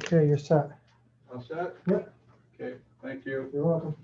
Okay, you're set. All set? Yep. Okay, thank you. You're welcome.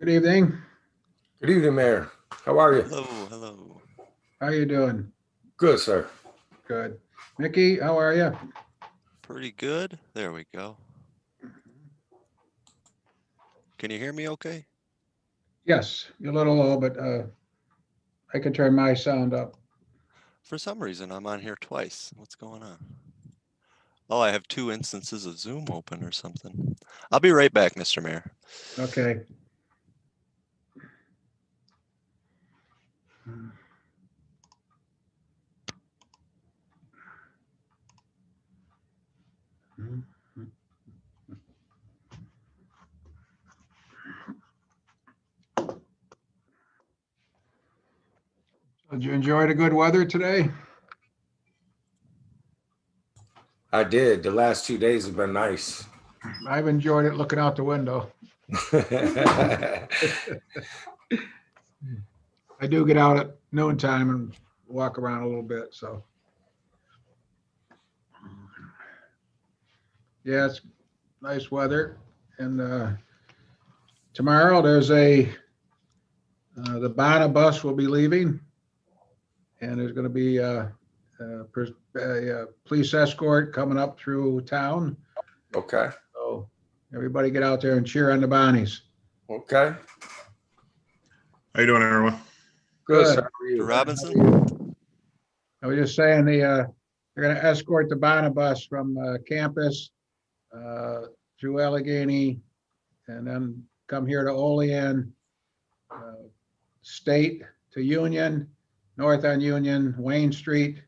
Good evening. Good evening, Mayor. How are you? Hello, hello. How you doing? Good, sir. Good. Mickey, how are you? Pretty good. There we go. Can you hear me okay? Yes, you're a little low, but I can turn my sound up. For some reason, I'm on here twice. What's going on? Oh, I have 2 instances of Zoom open or something. I'll be right back, Mr. Mayor. Okay. Did you enjoy the good weather today? I did. The last 2 days have been nice. I've enjoyed it looking out the window. I do get out at noontime and walk around a little bit, so. Yeah, it's nice weather. And tomorrow there's the Bana bus will be leaving. And there's gonna be a police escort coming up through town. Okay. So everybody get out there and cheer on the Bonnies. Okay. How you doing, everyone? Good, Good. sir. How are you? Robinson? I was just saying they're gonna escort the Bana bus from campus through Allegheny and then come here to Olean, State to Union, North on Union, Wayne Street,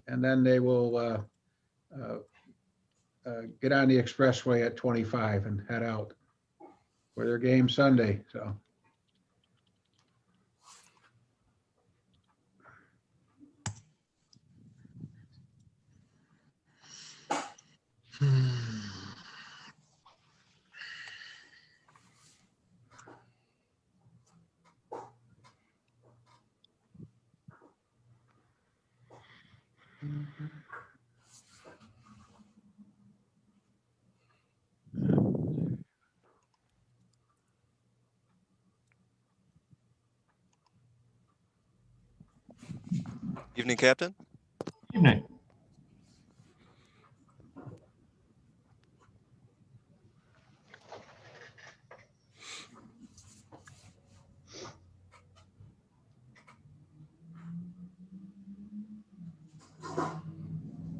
and then they will get on the expressway at 25 and head out for their game Sunday. So. Evening, Captain. Evening.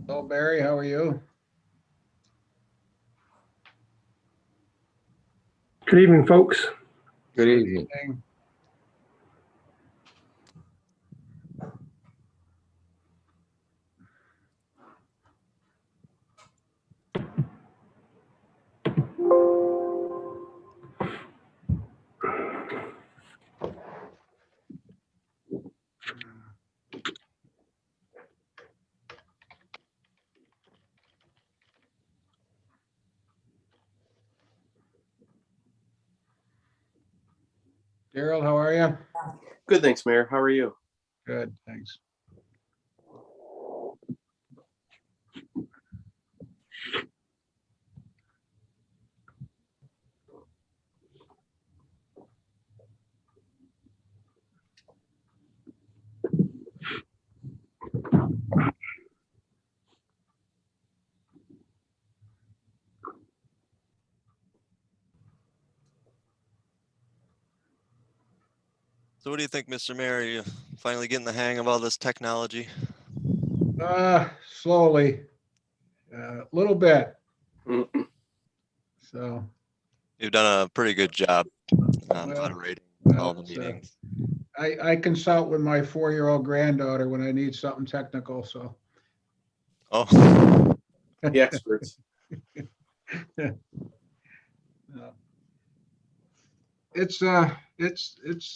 Hello, Barry, how are you? Good evening, folks. Good evening. Daryl, how are you? Good, thanks, Mayor. How are you? Good, thanks. So what do you think, Mr. Mayor? Are you finally getting the hang of all this technology? Slowly, a little bit. So, You've done a pretty good job well, moderating all the it's, meetings. I consult with my 4-year-old granddaughter when I need something technical, so. Oh, The experts. It's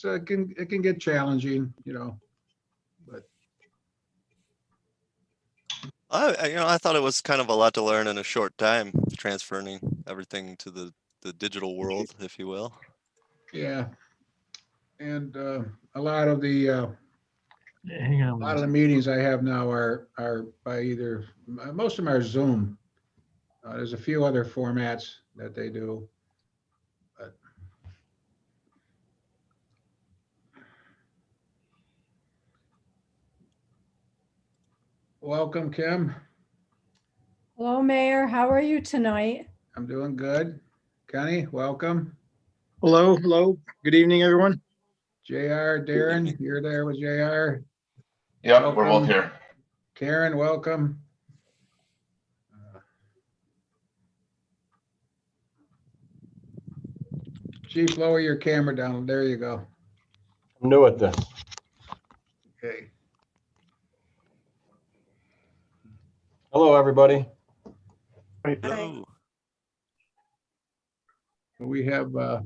it can get challenging, but I thought it was kind of a lot to learn in a short time, transferring everything to the digital world, if you will. yeah. And a lot of the Hang on. a lot of the meetings I have now are by either, most of them are Zoom. There's a few other formats that they do. But welcome, Kim. Hello, Mayor. How are you tonight? I'm doing good. Kenny, welcome. Hello, hello. Good evening, everyone. JR, Darren, you're there with JR. Yep, we're Welcome. both here. Karen, welcome. Chief, lower your camera down. There you go. I'm new at this. Okay. Hello, everybody. Hello. We have, looks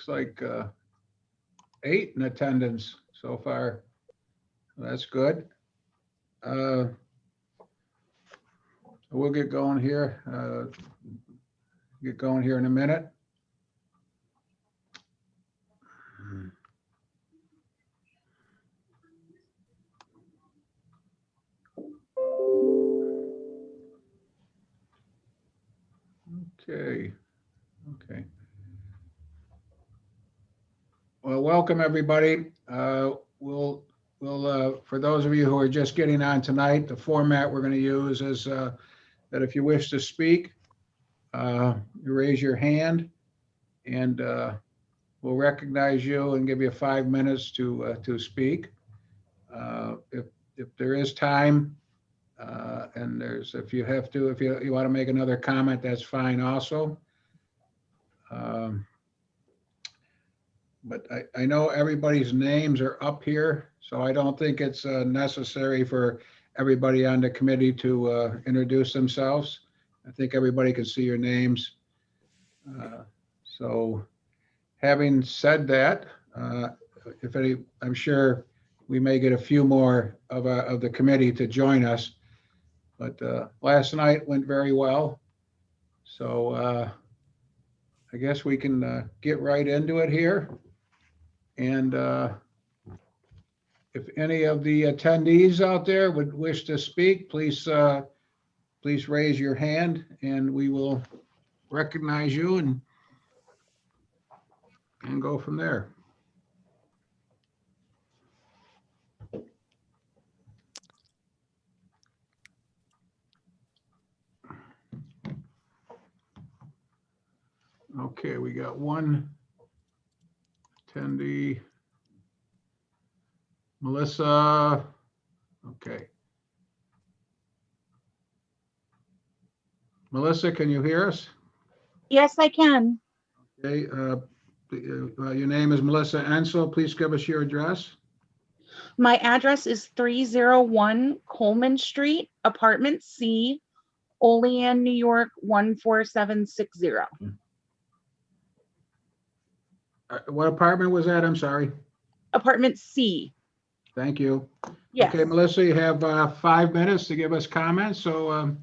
like 8 in attendance so far. That's good. We'll get going here. Get going here in a minute. Okay. Okay. Well, welcome, everybody. We'll for those of you who are just getting on tonight, the format we're going to use is that if you wish to speak, you raise your hand and we'll recognize you and give you 5 minutes to speak. If there is time, and if you want to make another comment, that's fine also. But I know everybody's names are up here, so I don't think it's necessary for everybody on the committee to introduce themselves. I think everybody can see your names. So having said that, I'm sure we may get a few more of the committee to join us. But last night went very well. So I guess we can get right into it here. And if any of the attendees out there would wish to speak, please raise your hand and we will recognize you and go from there. Okay, we got one attendee. Melissa, okay. Melissa, can you hear us? Yes, I can. Okay, your name is Melissa Ansel. Please give us your address. My address is 301 Coleman Street, Apartment C, Olean, New York, 14760. What apartment was that? I'm sorry. Apartment C. Thank you. Yes. Okay, Melissa, you have 5 minutes to give us comments, so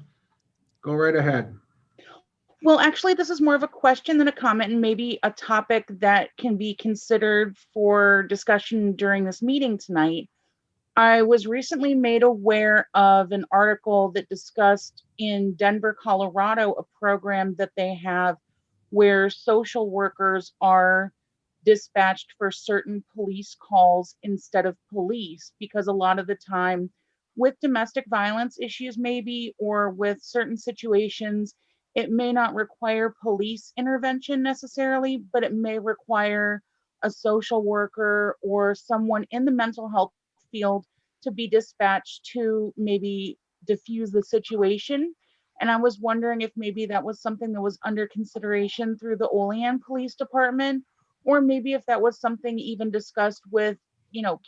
go right ahead. Well, actually, this is more of a question than a comment and maybe a topic that can be considered for discussion during this meeting tonight. I was recently made aware of an article that discussed in Denver, Colorado, a program that they have where social workers are dispatched for certain police calls instead of police, because a lot of the time with domestic violence issues maybe, or with certain situations, it may not require police intervention necessarily, but it may require a social worker or someone in the mental health field to be dispatched to maybe diffuse the situation. And I was wondering if maybe that was something that was under consideration through the Olean Police Department, or maybe if that was something even discussed with,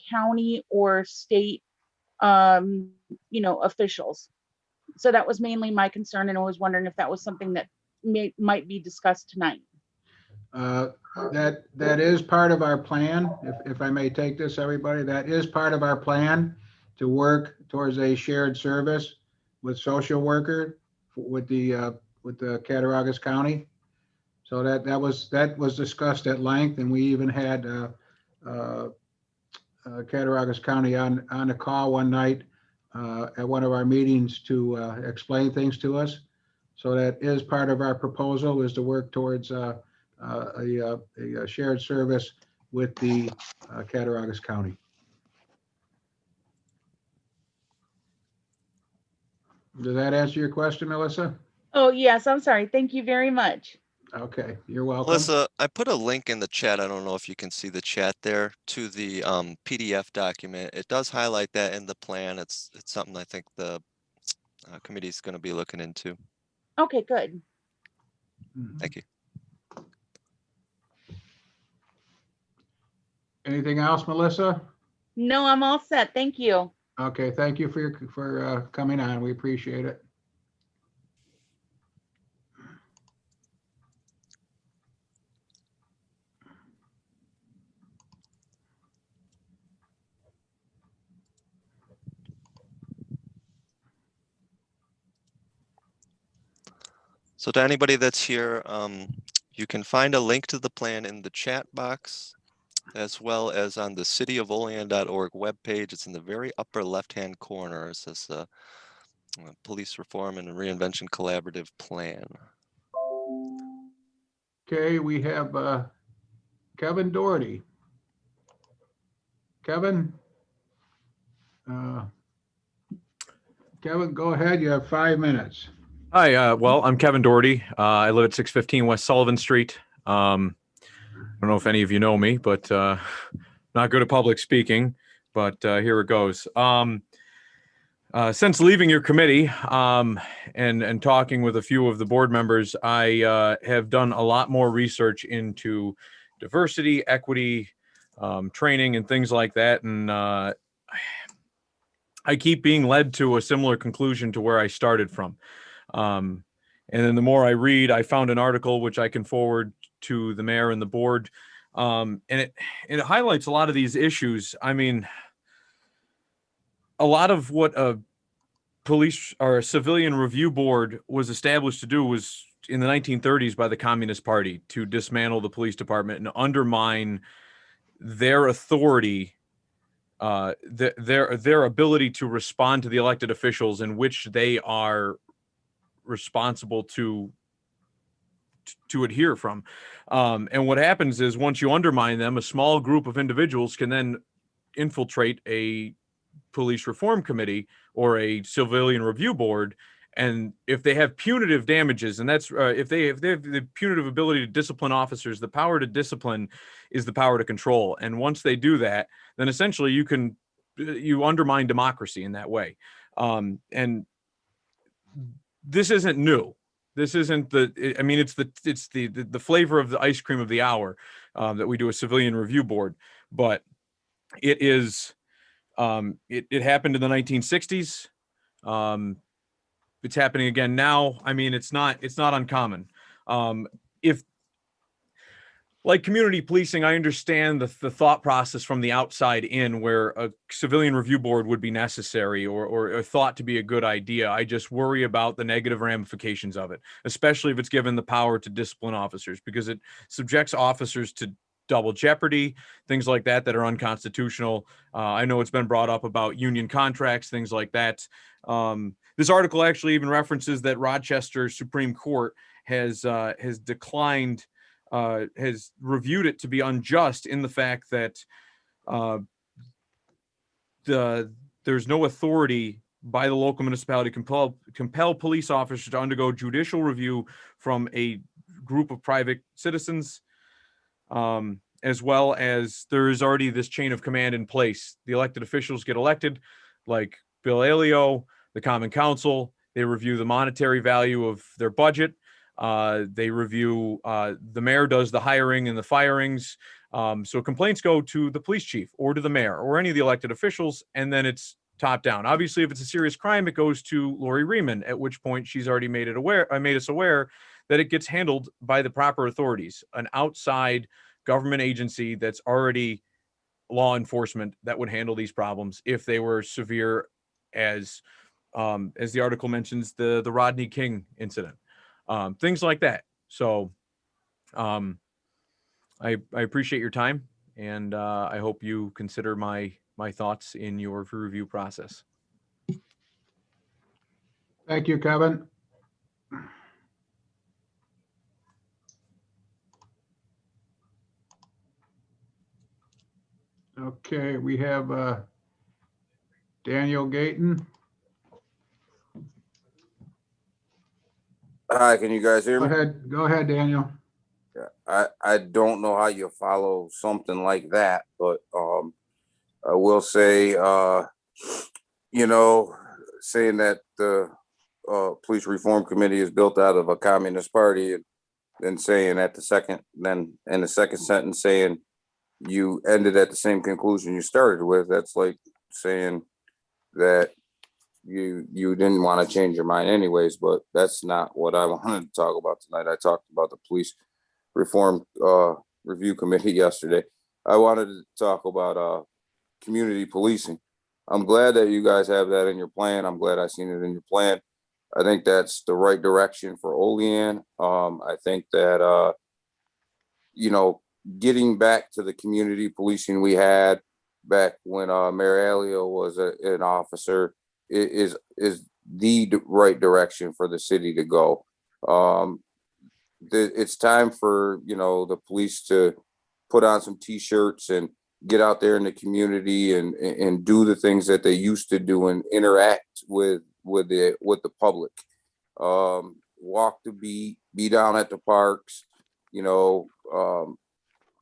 county or state, officials. So that was mainly my concern, and I was wondering if that was something that might be discussed tonight. That is part of our plan. If I may take this, everybody, that is part of our plan to work towards a shared service with social worker with the Cattaraugus County. So that was discussed at length, and we even had Cattaraugus County on the call one night at one of our meetings to explain things to us. So that is part of our proposal, is to work towards a shared service with the Cattaraugus County. Does that answer your question, Melissa? Oh, yes, I'm sorry. Thank you very much. Okay, you're welcome. Melissa, I put a link in the chat. I don't know if you can see the chat there, to the PDF document. It does highlight that in the plan. It's something I think the committee is going to be looking into. Okay, good. Thank you. Anything else, Melissa? No, I'm all set. Thank you. Okay, thank you for coming on. We appreciate it. So to anybody that's here, you can find a link to the plan in the chat box, as well as on the cityofolean.org webpage. It's in the very upper left-hand corner. It says Police Reform and Reinvention Collaborative Plan. Okay, we have Kevin Doherty. Kevin? Kevin, go ahead. You have 5 minutes. Hi, well, I'm Kevin Doherty. I live at 615 West Sullivan Street. I don't know if any of you know me, but not good at public speaking, but here it goes. Since leaving your committee and talking with a few of the board members, I have done a lot more research into diversity, equity, training, and things like that. And I keep being led to a similar conclusion to where I started from. And then the more I read, I found an article which I can forward to the mayor and the board. And it highlights a lot of these issues. I mean, a lot of what a police or a civilian review board was established to do was in the 1930s by the Communist Party, to dismantle the police department and undermine their authority, their ability to respond to the elected officials in which they are responsible to adhere from. And what happens is, once you undermine them, a small group of individuals can then infiltrate a police reform committee or a civilian review board. And if they have punitive damages, and that's if they have the punitive ability to discipline officers, the power to discipline is the power to control. And once they do that, then essentially you undermine democracy in that way. And this isn't new. This isn't it's the flavor of the ice cream of the hour that we do a civilian review board, but it is it happened in the 1960s. It's happening again now. I mean, it's not uncommon. If, like community policing, I understand the thought process from the outside in, where a civilian review board would be necessary or thought to be a good idea. I just worry about the negative ramifications of it, especially if it's given the power to discipline officers, because it subjects officers to double jeopardy, things like that are unconstitutional. I know it's been brought up about union contracts, things like that. This article actually even references that Rochester Supreme Court has declined, has reviewed it to be unjust in the fact that there's no authority by the local municipality compel police officers to undergo judicial review from a group of private citizens, as well as there is already this chain of command in place. The elected officials get elected, like Bill Alio, the Common Council. They review the monetary value of their budget. They review, the mayor does the hiring and the firings. So complaints go to the police chief or to the mayor or any of the elected officials, and then it's top down. Obviously, if it's a serious crime, it goes to Lori Riemann, at which point she's already made us aware that it gets handled by the proper authorities, an outside government agency that's already law enforcement that would handle these problems if they were severe, as the article mentions, the Rodney King incident, things like that. So I appreciate your time, and I hope you consider my thoughts in your review process. Thank you, Kevin. Okay, we have Daniel Gayton. Hi, can you guys hear me? Go ahead, Daniel. Yeah, I don't know how you follow something like that, but I will say, saying that the police reform committee is built out of a communist party, and then saying at the second, then in the second sentence saying you ended at the same conclusion you started with, that's like saying that you didn't want to change your mind anyways, but that's not what I wanted to talk about tonight. I talked about the police reform review committee yesterday. I wanted to talk about community policing. I'm glad that you guys have that in your plan. I'm glad I seen it in your plan. I think that's the right direction for Olean. I think that getting back to the community policing we had back when Mayor Alio was an officer is the right direction for the city to go. It's time for the police to put on some t-shirts and get out there in the community and do the things that they used to do and interact with the public. Walk the beat, be down at the parks.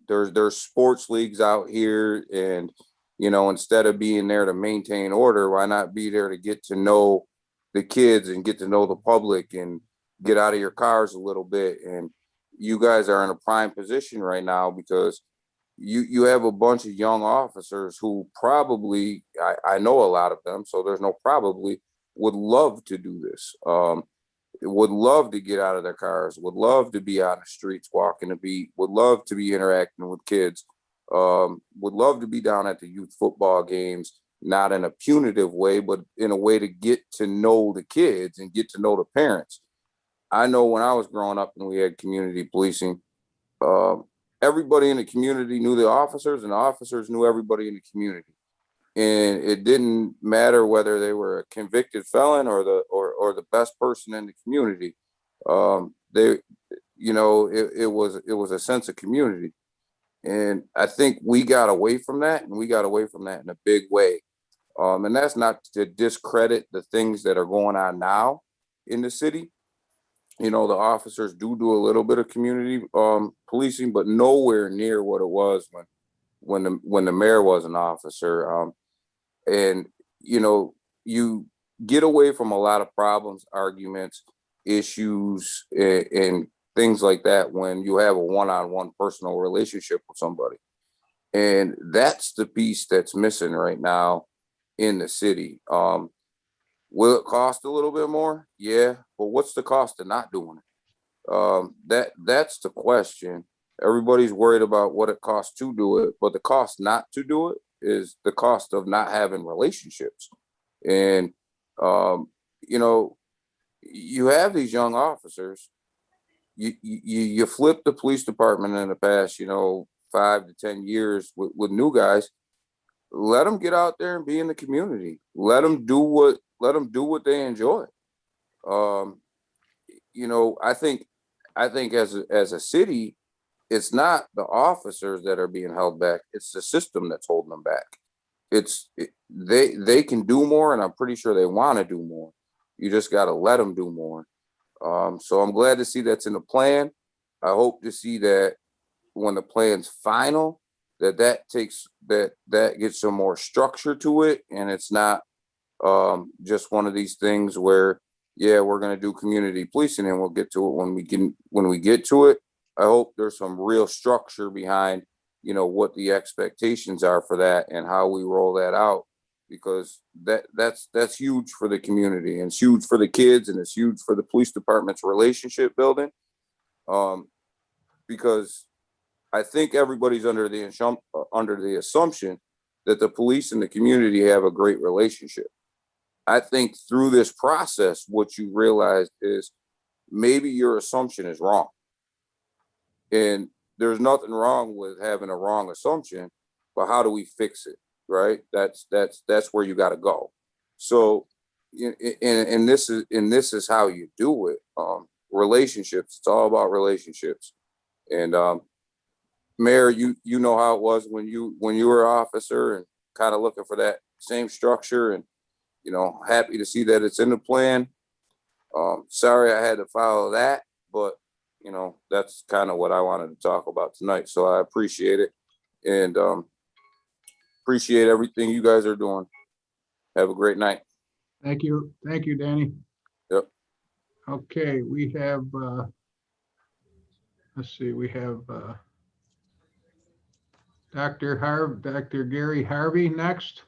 There's sports leagues out here, and instead of being there to maintain order, why not be there to get to know the kids and get to know the public and get out of your cars a little bit? And you guys are in a prime position right now because you have a bunch of young officers who probably, I know a lot of them, so there's no probably, would love to do this. Would love to get out of their cars, would love to be on the streets, walking the beat, would love to be interacting with kids, would love to be down at the youth football games, not in a punitive way, but in a way to get to know the kids and get to know the parents. I know when I was growing up and we had community policing, everybody in the community knew the officers, and the officers knew everybody in the community. And it didn't matter whether they were a convicted felon or the best person in the community. It was a sense of community. And I think we got away from that, and we got away from that in a big way. And that's not to discredit the things that are going on now in the city. The officers do a little bit of community policing, but nowhere near what it was when the mayor was an officer. And you get away from a lot of problems, arguments, issues, and things like that when you have a one-on-one personal relationship with somebody. And that's the piece that's missing right now in the city. Will it cost a little bit more? Yeah, but what's the cost of not doing it? That's the question. Everybody's worried about what it costs to do it, but the cost not to do it is the cost of not having relationships. And you have these young officers. You flip the police department in the past 5 to 10 years with new guys. Let them get out there and be in the community. Let them do what they enjoy. I think as a city, it's not the officers that are being held back. It's the system that's holding them back. they can do more, and I'm pretty sure they want to do more. You just got to let them do more. So I'm glad to see that's in the plan. I hope to see that when the plan's final, that gets some more structure to it, and it's not just one of these things where, yeah, we're going to do community policing and we'll get to it when we get to it. I hope there's some real structure behind, what the expectations are for that and how we roll that out, because that's huge for the community, and it's huge for the kids, and it's huge for the police department's relationship building. Because I think everybody's under the assumption that the police and the community have a great relationship. I think through this process, what you realize is maybe your assumption is wrong. And there's nothing wrong with having a wrong assumption, but how do we fix it? Right? That's where you got to go. So, and this is how you do it. Relationships. It's all about relationships. And Mayor, you know how it was when you were an officer, and kind of looking for that same structure, and happy to see that it's in the plan. Sorry I had to follow that, but that's kind of what I wanted to talk about tonight. So I appreciate it, and appreciate everything you guys are doing. Have a great night. Thank you, Danny. Yep. Okay, we have, let's see, we have Dr. Gary Harvey next.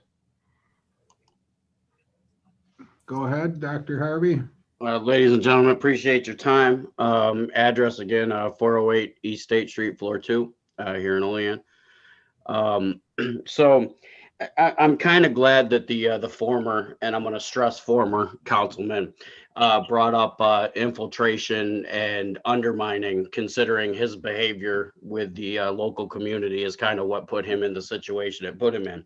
Go ahead, Dr. Harvey. Ladies and gentlemen, appreciate your time. Address again, 408 East State Street, floor 2, here in Olean. So I'm kind of glad that the former, and I'm going to stress former, councilman brought up infiltration and undermining, considering his behavior with the local community is kind of what put him in the situation it put him in.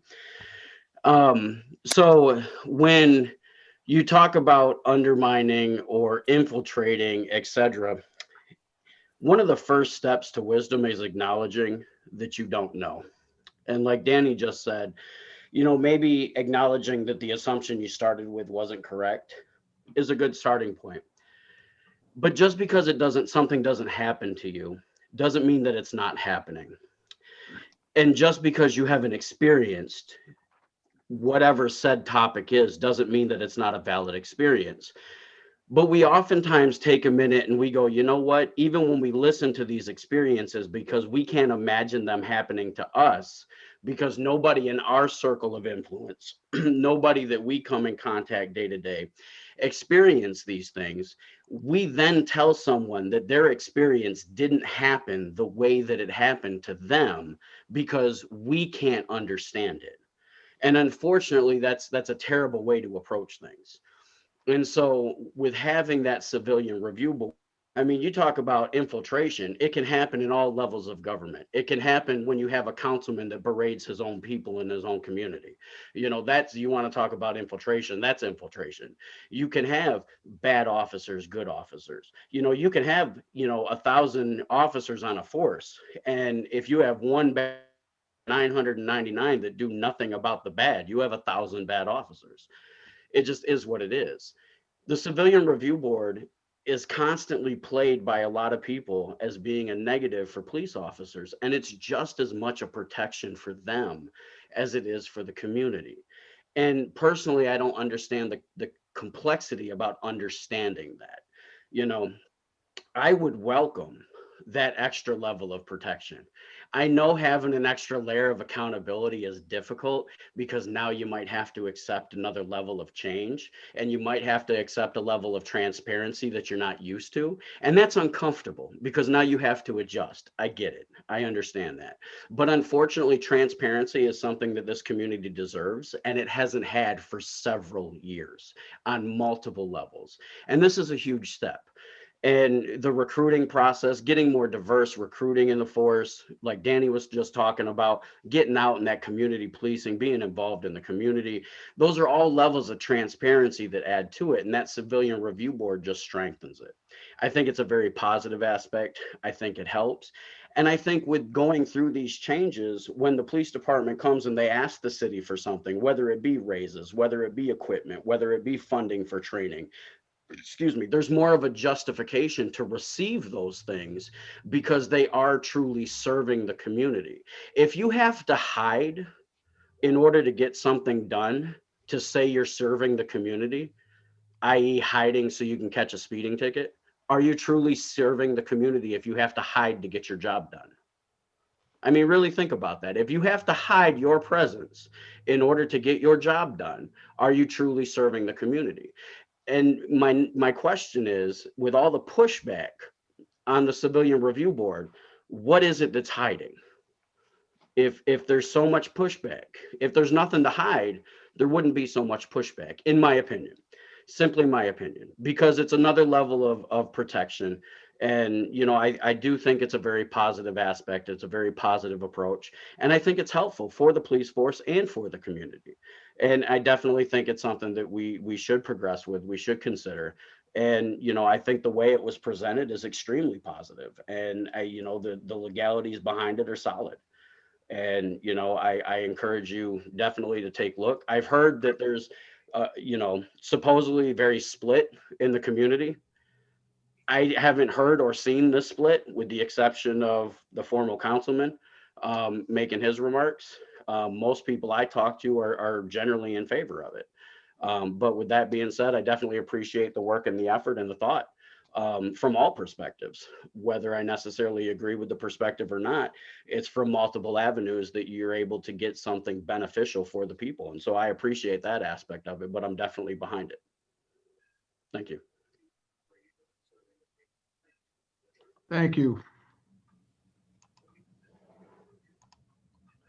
So when you talk about undermining or infiltrating, etc., one of the first steps to wisdom is acknowledging that you don't know. And like Danny just said, maybe acknowledging that the assumption you started with wasn't correct is a good starting point. But just because something doesn't happen to you doesn't mean that it's not happening. And just because you haven't experienced whatever said topic is doesn't mean that it's not a valid experience. But we oftentimes take a minute and we go, you know what, even when we listen to these experiences, because we can't imagine them happening to us, because nobody in our circle of influence, nobody that we come in contact day to day, experience these things, we then tell someone that their experience didn't happen the way that it happened to them because we can't understand it. And unfortunately, that's a terrible way to approach things. And so with having that civilian review board, I mean, you talk about infiltration, it can happen in all levels of government. It can happen when you have a councilman that berates his own people in his own community. You want to talk about infiltration, that's infiltration. You can have bad officers, good officers. You can have, 1,000 officers on a force. And if you have one bad 999 that do nothing about the bad, you have 1,000 bad officers. It just is what it is. The civilian review board is constantly played by a lot of people as being a negative for police officers, and it's just as much a protection for them as it is for the community. And personally, I don't understand the complexity about understanding that. I would welcome that extra level of protection. I know having an extra layer of accountability is difficult, because now you might have to accept another level of change, and you might have to accept a level of transparency that you're not used to. And that's uncomfortable, because now you have to adjust. I get it. I understand that. But unfortunately, transparency is something that this community deserves, and it hasn't had for several years on multiple levels. And this is a huge step. And the recruiting process, getting more diverse recruiting in the force, like Danny was just talking about, getting out in that community policing, being involved in the community. Those are all levels of transparency that add to it. And that civilian review board just strengthens it. I think it's a very positive aspect. I think it helps. And I think with going through these changes, when the police department comes and they ask the city for something, whether it be raises, whether it be equipment, whether it be funding for training, excuse me, there's more of a justification to receive those things because they are truly serving the community. If you have to hide in order to get something done to say you're serving the community, i.e. hiding so you can catch a speeding ticket, are you truly serving the community if you have to hide to get your job done? I mean, really think about that. If you have to hide your presence in order to get your job done, are you truly serving the community? And my question is, with all the pushback on the civilian review board, what is it that's hiding? If there's so much pushback, if there's nothing to hide, there wouldn't be so much pushback, in my opinion. Simply my opinion, because it's another level of protection. And, you know, I do think it's a very positive aspect. It's a very positive approach. And I think it's helpful for the police force and for the community. And I definitely think it's something that we should progress with, we should consider. And, you know, I think the way it was presented is extremely positive. And, you know, the legalities behind it are solid. And, you know, I encourage you definitely to take a look. I've heard that there's, you know, supposedly very split in the community. I haven't heard or seen this split, with the exception of the former councilman making his remarks. Most people I talk to are generally in favor of it. But with that being said, I definitely appreciate the work and the effort and the thought from all perspectives. Whether I necessarily agree with the perspective or not, it's from multiple avenues that you're able to get something beneficial for the people. And so I appreciate that aspect of it, but I'm definitely behind it. Thank you. Thank you.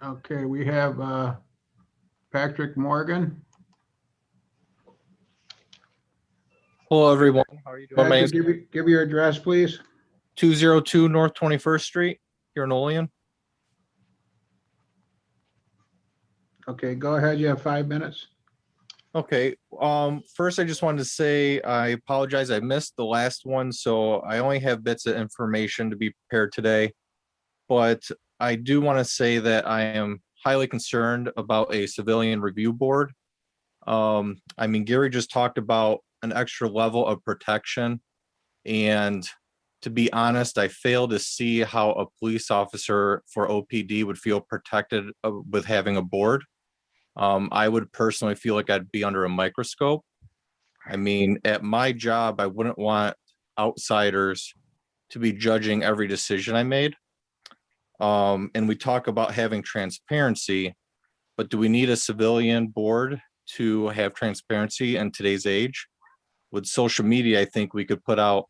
Okay, we have Patrick Morgan. Hello, everyone. How are you doing? My Patrick, name's give your address, please. 202 North 21st Street here in Olean. Okay, go ahead. You have 5 minutes. Okay. First, I just wanted to say I apologize. I missed the last one, so I only have bits of information to be prepared today. But I do want to say that I am highly concerned about a civilian review board. I mean, Gary just talked about an extra level of protection, and to be honest, I fail to see how a police officer for OPD would feel protected with having a board. I would personally feel like I'd be under a microscope. I mean, at my job, I wouldn't want outsiders to be judging every decision I made. And we talk about having transparency, but do we need a civilian board to have transparency in today's age? With social media, I think we could put out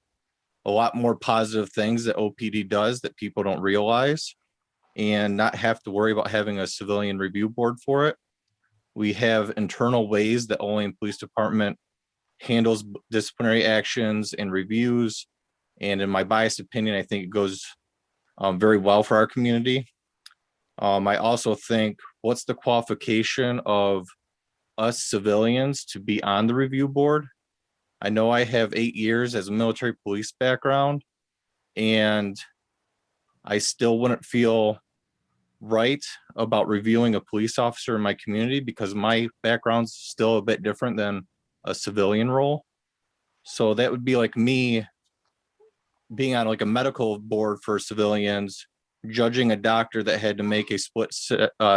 a lot more positive things that OPD does that people don't realize, and not have to worry about having a civilian review board for it. We have internal ways that Olean Police Department handles disciplinary actions and reviews. And in my biased opinion, I think it goes very well for our community. I also think, what's the qualification of us civilians to be on the review board? I know I have 8 years as a military police background, and I still wouldn't feel right about reviewing a police officer in my community because my background's still a bit different than a civilian role. So that would be like me being on like a medical board for civilians, judging a doctor that had to make a split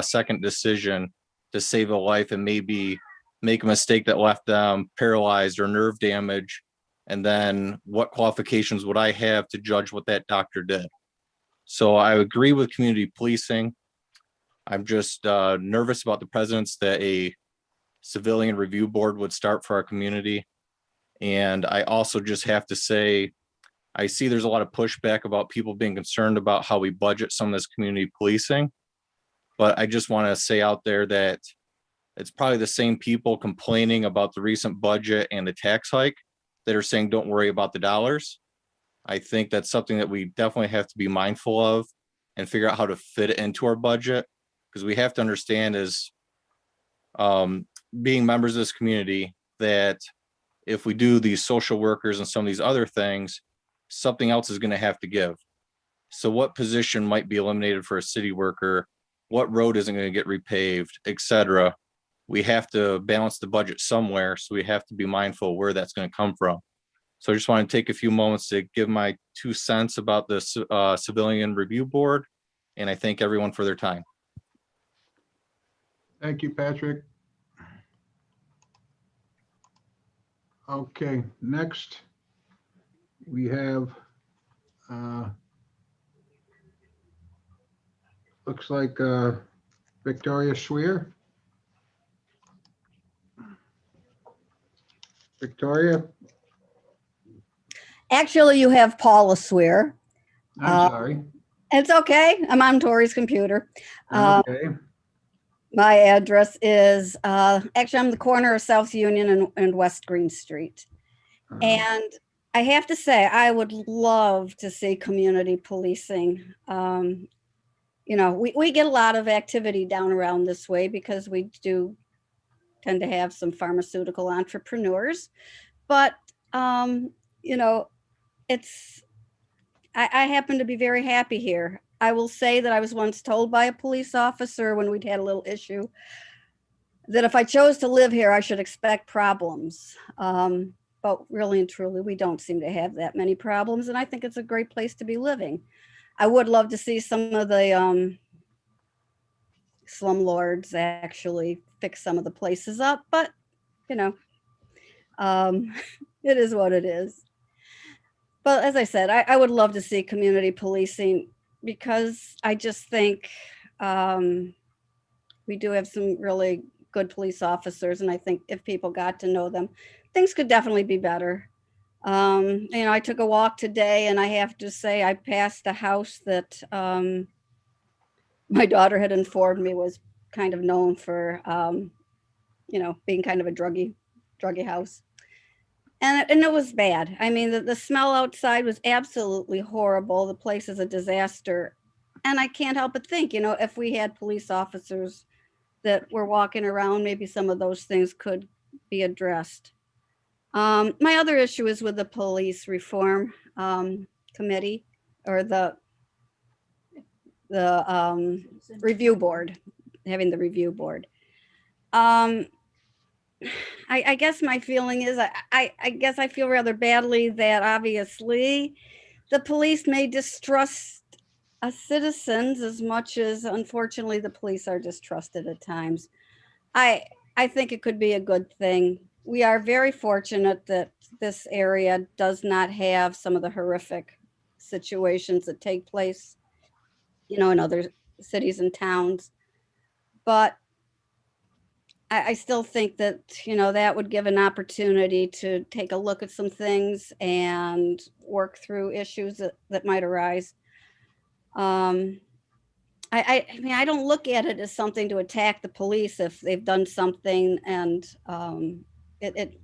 second decision to save a life and maybe make a mistake that left them paralyzed or nerve damage. And then what qualifications would I have to judge what that doctor did? So I agree with community policing. I'm just nervous about the precedence that a civilian review board would start for our community. And I also just have to say, I see there's a lot of pushback about people being concerned about how we budget some of this community policing. But I just want to say out there that it's probably the same people complaining about the recent budget and the tax hike that are saying, don't worry about the dollars. I think that's something that we definitely have to be mindful of and figure out how to fit it into our budget. Because we have to understand as being members of this community that if we do these social workers and some of these other things, something else is going to have to give. So what position might be eliminated for a city worker? What road isn't going to get repaved, et cetera? We have to balance the budget somewhere. So we have to be mindful where that's going to come from. So I just want to take a few moments to give my 2 cents about the Civilian Review Board. And I thank everyone for their time. Thank you, Patrick. Okay, next we have, looks like Victoria Schweer. Victoria, Actually, you have Paula Swear. I'm sorry. It's okay. I'm on Tori's computer. Okay, My address is, actually, I'm the corner of South Union and West Green Street. And I have to say, I would love to see community policing. You know, we get a lot of activity down around this way because we do tend to have some pharmaceutical entrepreneurs. But, you know, I happen to be very happy here. I will say that I was once told by a police officer when we'd had a little issue that if I chose to live here, I should expect problems. But really and truly, we don't seem to have that many problems. And I think it's a great place to be living. I would love to see some of the slumlords actually fix some of the places up, but you know, it is what it is. But as I said, I would love to see community policing because I just think we do have some really good police officers. And I think if people got to know them, things could definitely be better. You know, I took a walk today and I have to say I passed a house that my daughter had informed me was kind of known for, you know, being kind of a druggy house. And it was bad. I mean, the smell outside was absolutely horrible. The place is a disaster. And I can't help but think, you know, if we had police officers that were walking around, maybe some of those things could be addressed. My other issue is with the police reform committee or the review board, having the review board. I guess my feeling is I guess I feel rather badly that obviously the police may distrust us citizens as much as unfortunately the police are distrusted at times. I think it could be a good thing. We are very fortunate that this area does not have some of the horrific situations that take place, you know, in other cities and towns. But I still think that, you know, that would give an opportunity to take a look at some things and work through issues that might arise. I mean, I don't look at it as something to attack the police if they've done something and it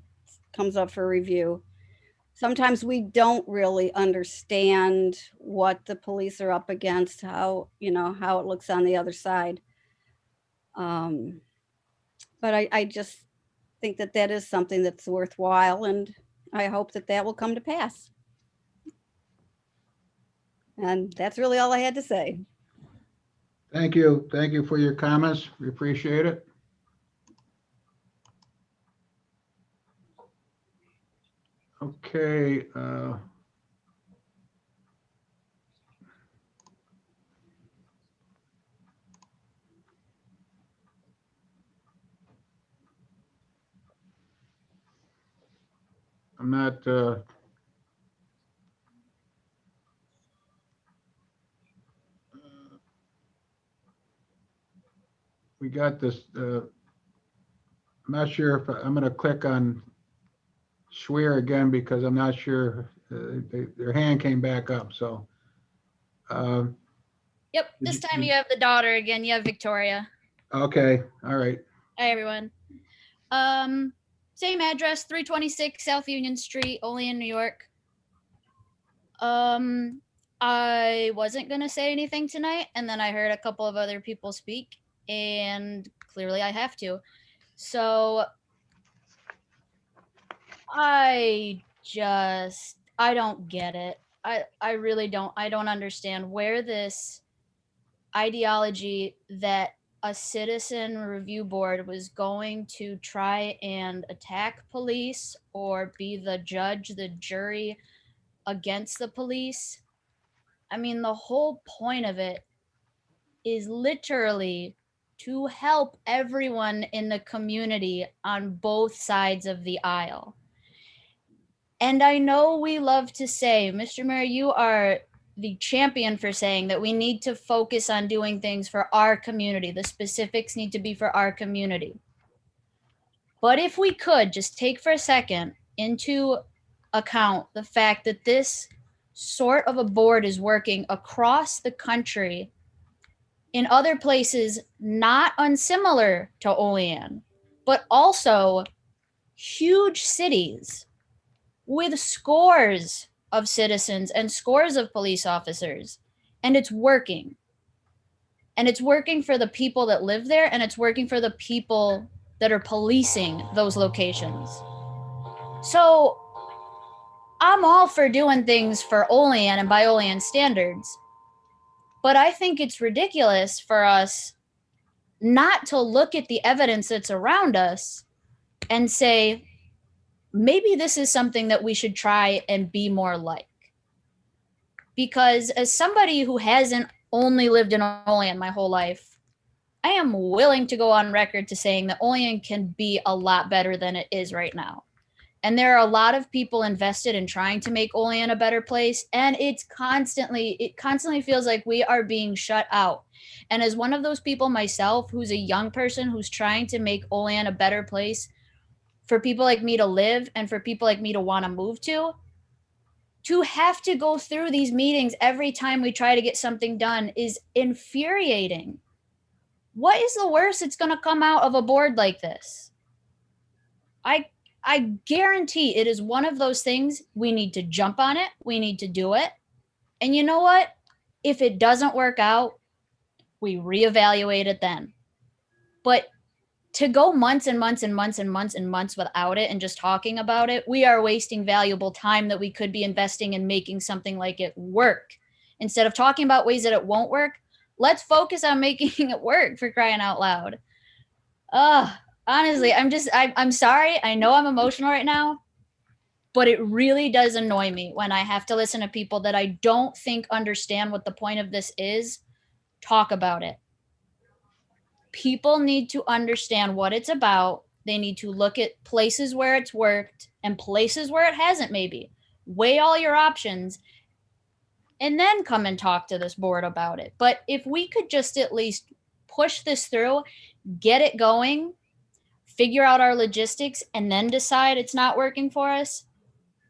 comes up for review. Sometimes we don't really understand what the police are up against, how, you know, how it looks on the other side. But I just think that that is something that's worthwhile, and I hope that that will come to pass. And that's really all I had to say. thank you. Thank you for your comments. We appreciate it. Okay. I'm not, we got this, I'm not sure if I'm going to click on Swear again because I'm not sure their hand came back up. So, Yep, this time you have the daughter again. You have Victoria. okay. All right. Hi, everyone. Same address, 326 South Union Street, Olean, New York. I wasn't gonna say anything tonight, and then I heard a couple of other people speak, and clearly I have to. So I don't get it. I really don't. I don't understand where this ideology that a citizen review board was going to try and attack police or be the judge, the jury against the police. I mean, the whole point of it is literally to help everyone in the community on both sides of the aisle. And I know we love to say, Mr. Mayor, you are the champion for saying that we need to focus on doing things for our community. The specifics need to be for our community. But if we could just take for a second into account the fact that this sort of a board is working across the country in other places not unsimilar to Olean, but also huge cities with scores of citizens and scores of police officers, and it's working. And it's working for the people that live there, and it's working for the people that are policing those locations. So I'm all for doing things for Olean and by Olean standards, but I think it's ridiculous for us not to look at the evidence that's around us and say, maybe this is something that we should try and be more like. Because as somebody who hasn't only lived in Olean my whole life, I am willing to go on record to saying that Olean can be a lot better than it is right now. And there are a lot of people invested in trying to make Olean a better place. And it constantly feels like we are being shut out. And as one of those people myself, who's a young person who's trying to make Olean a better place for people like me to live and for people like me to want to move to have to go through these meetings every time we try to get something done is infuriating. What is the worst that's going to come out of a board like this? I guarantee it is one of those things we need to jump on it. We need to do it. And you know what? If it doesn't work out, we reevaluate it then. But to go months and months and months and months and months without it and just talking about it, we are wasting valuable time that we could be investing in making something like it work. Instead of talking about ways that it won't work, let's focus on making it work, for crying out loud. Honestly, I'm sorry. I know I'm emotional right now, but it really does annoy me when I have to listen to people that I don't think understand what the point of this is talk about it. People need to understand what it's about. They need to look at places where it's worked and places where it hasn't, maybe. Weigh all your options and then come and talk to this board about it. But if we could just at least push this through, get it going, figure out our logistics, and then decide it's not working for us,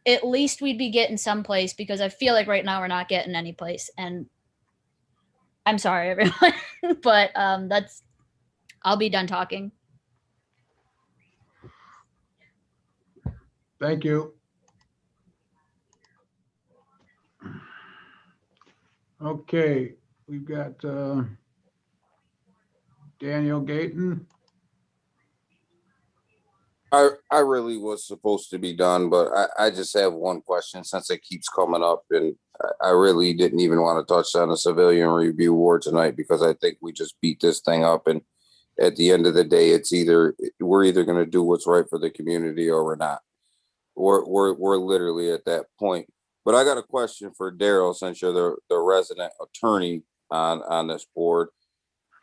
at least we'd be getting someplace, because I feel like right now we're not getting any place. And I'm sorry, everyone, but I'll be done talking. Thank you. Okay, we've got Daniel Gayton. I really was supposed to be done, but I just have one question since it keeps coming up, and I really didn't even want to touch on the civilian review board tonight because I think we just beat this thing up, and at the end of the day, we're either going to do what's right for the community or we're not. We're literally at that point. But I got a question for Daryl, since you're the resident attorney on this board.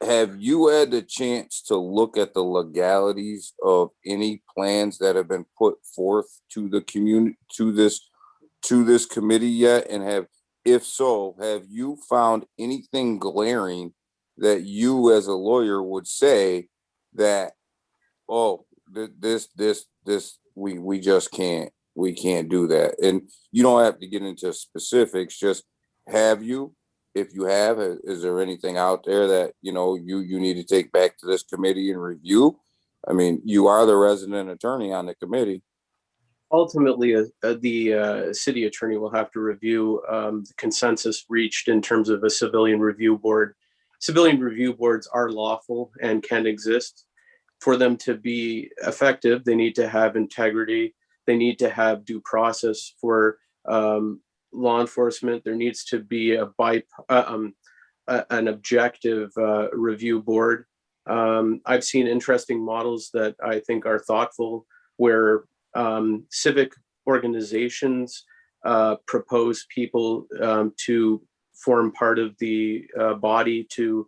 Have you had the chance to look at the legalities of any plans that have been put forth to the community, to this committee yet? And if so, have you found anything glaring that you as a lawyer would say that, oh, this we just can't do that? And you don't have to get into specifics, just have you? If you have, is there anything out there that, you need to take back to this committee and review? I mean, you are the resident attorney on the committee. Ultimately, the city attorney will have to review the consensus reached in terms of a civilian review board. Civilian review boards are lawful and can exist. For them to be effective, they need to have integrity. They need to have due process for law enforcement. There needs to be an objective review board. I've seen interesting models that I think are thoughtful, where civic organizations propose people to form part of the body to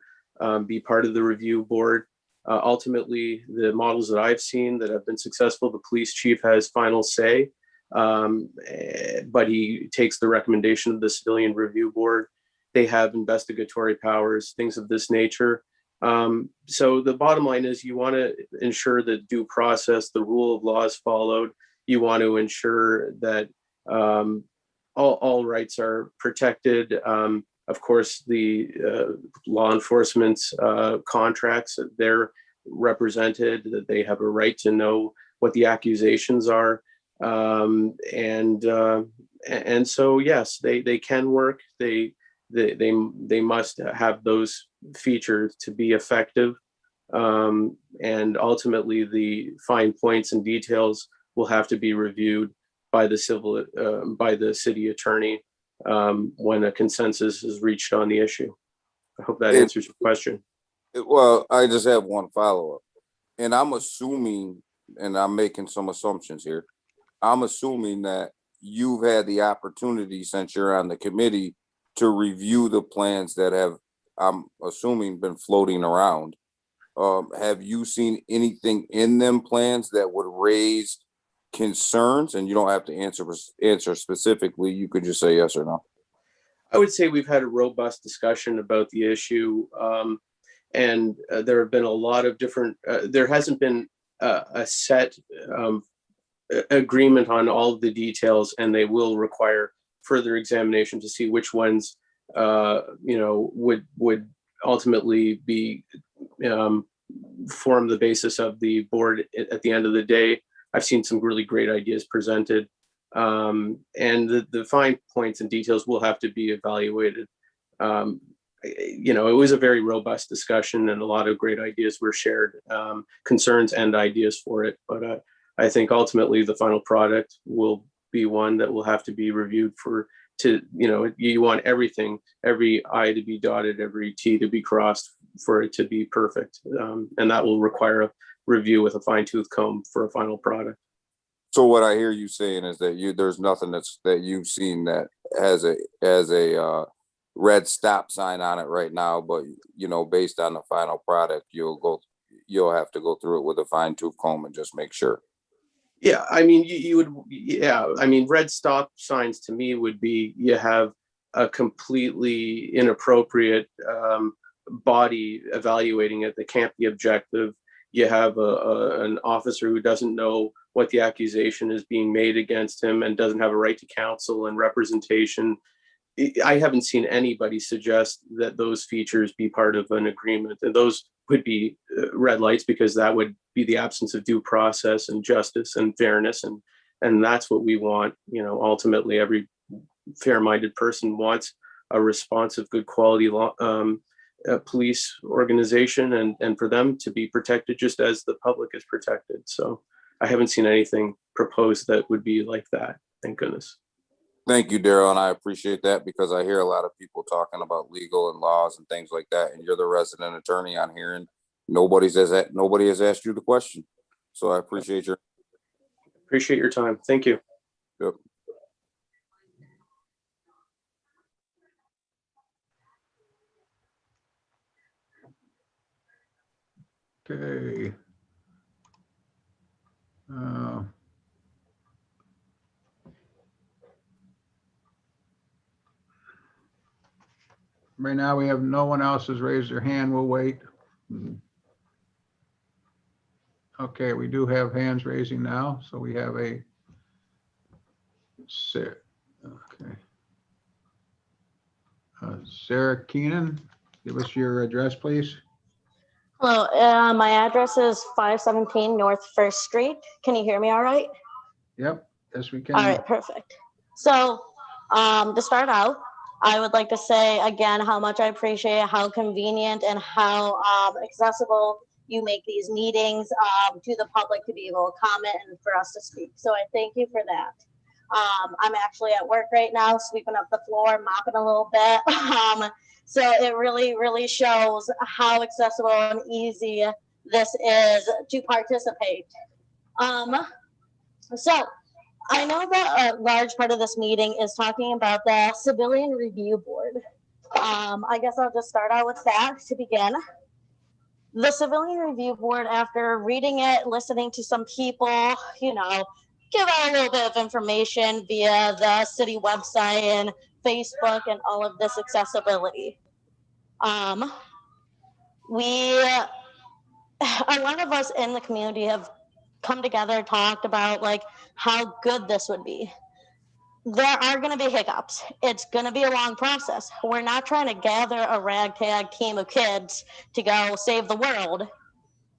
be part of the review board. Ultimately, the models that I've seen that have been successful, the police chief has final say, but he takes the recommendation of the civilian review board. They have investigatory powers, things of this nature. So the bottom line is, you want to ensure that due process, the rule of law is followed. You want to ensure that all rights are protected. Of course, the law enforcement's contracts, they're represented, that they have a right to know what the accusations are. And so, yes, they can work. They must have those features to be effective. And ultimately, the fine points and details will have to be reviewed by the city attorney when a consensus is reached on the issue. I hope that answers your question. Well, I just have one follow-up. And I'm assuming, and I'm making some assumptions here, I'm assuming that you've had the opportunity, since you're on the committee, to review the plans that have, I'm assuming, been floating around. Have you seen anything in them plans that would raise concerns? And you don't have to answer specifically. You could just say yes or no. I would say we've had a robust discussion about the issue. And there have been a lot of different, there hasn't been a set agreement on all of the details, and they will require further examination to see which ones, would ultimately be form the basis of the board at the end of the day. I've seen some really great ideas presented, and the fine points and details will have to be evaluated. It was a very robust discussion, and a lot of great ideas were shared, concerns and ideas for it. But I think ultimately the final product will be one that will have to be reviewed you want everything, every I to be dotted, every T to be crossed for it to be perfect. And that will require a review with a fine tooth comb for a final product. So what I hear you saying is that there's nothing that you've seen that has a red stop sign on it right now, but based on the final product, you'll have to go through it with a fine tooth comb and just make sure. Yeah, I mean, you would. Yeah, I mean, red stop signs to me would be, you have a completely inappropriate body evaluating it that can't be objective. You have an officer who doesn't know what the accusation is being made against him and doesn't have a right to counsel and representation. I haven't seen anybody suggest that those features be part of an agreement, and those would be red lights, because that would be the absence of due process and justice and fairness, and that's what we want. Ultimately, every fair-minded person wants a responsive, good quality police organization, and for them to be protected just as the public is protected. So I haven't seen anything proposed that would be like that. Thank goodness. Thank you, Daryl, and I appreciate that, because I hear a lot of people talking about legal and laws and things like that, and you're the resident attorney on here, and nobody has asked you the question. So I appreciate your time. Thank you. Yep. Okay. Right now, we have no one else has raised their hand. We'll wait. Okay, we do have hands raising now. So we have okay. Sarah Keenan, give us your address, please. Hello, my address is 517 North First Street. Can you hear me all right? Yep. Yes, we can. All right, perfect. So to start out, I would like to say again how much I appreciate how convenient and how accessible you make these meetings to the public to be able to comment and for us to speak. So I thank you for that. I'm actually at work right now, sweeping up the floor, mopping a little bit. So it really shows how accessible and easy this is to participate. So I know that a large part of this meeting is talking about the Civilian Review Board. I guess I'll just start out with that to begin. The Civilian Review Board, after reading it, listening to some people, you know, give out a little bit of information via the city website and Facebook and all of this accessibility. A lot of us in the community have come together, talked about like how good this would be. There are going to be hiccups. It's going to be a long process. We're not trying to gather a ragtag team of kids to go save the world.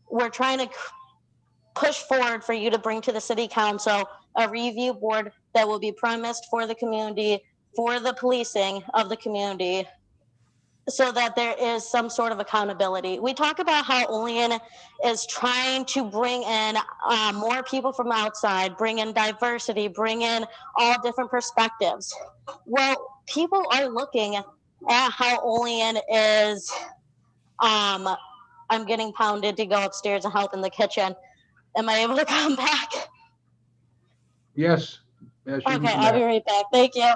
We're trying to push forward for you to bring to the city council a review board that will be premised for the community, for the policing of the community, so that there is some sort of accountability. We talk about how Olean is trying to bring in more people from outside, bring in diversity, bring in all different perspectives. Well, people are looking at how Olean is, I'm getting pounded to go upstairs and help in the kitchen. Am I able to come back? Yes. Yes, you can Okay, come I'll back. be right back. Thank you.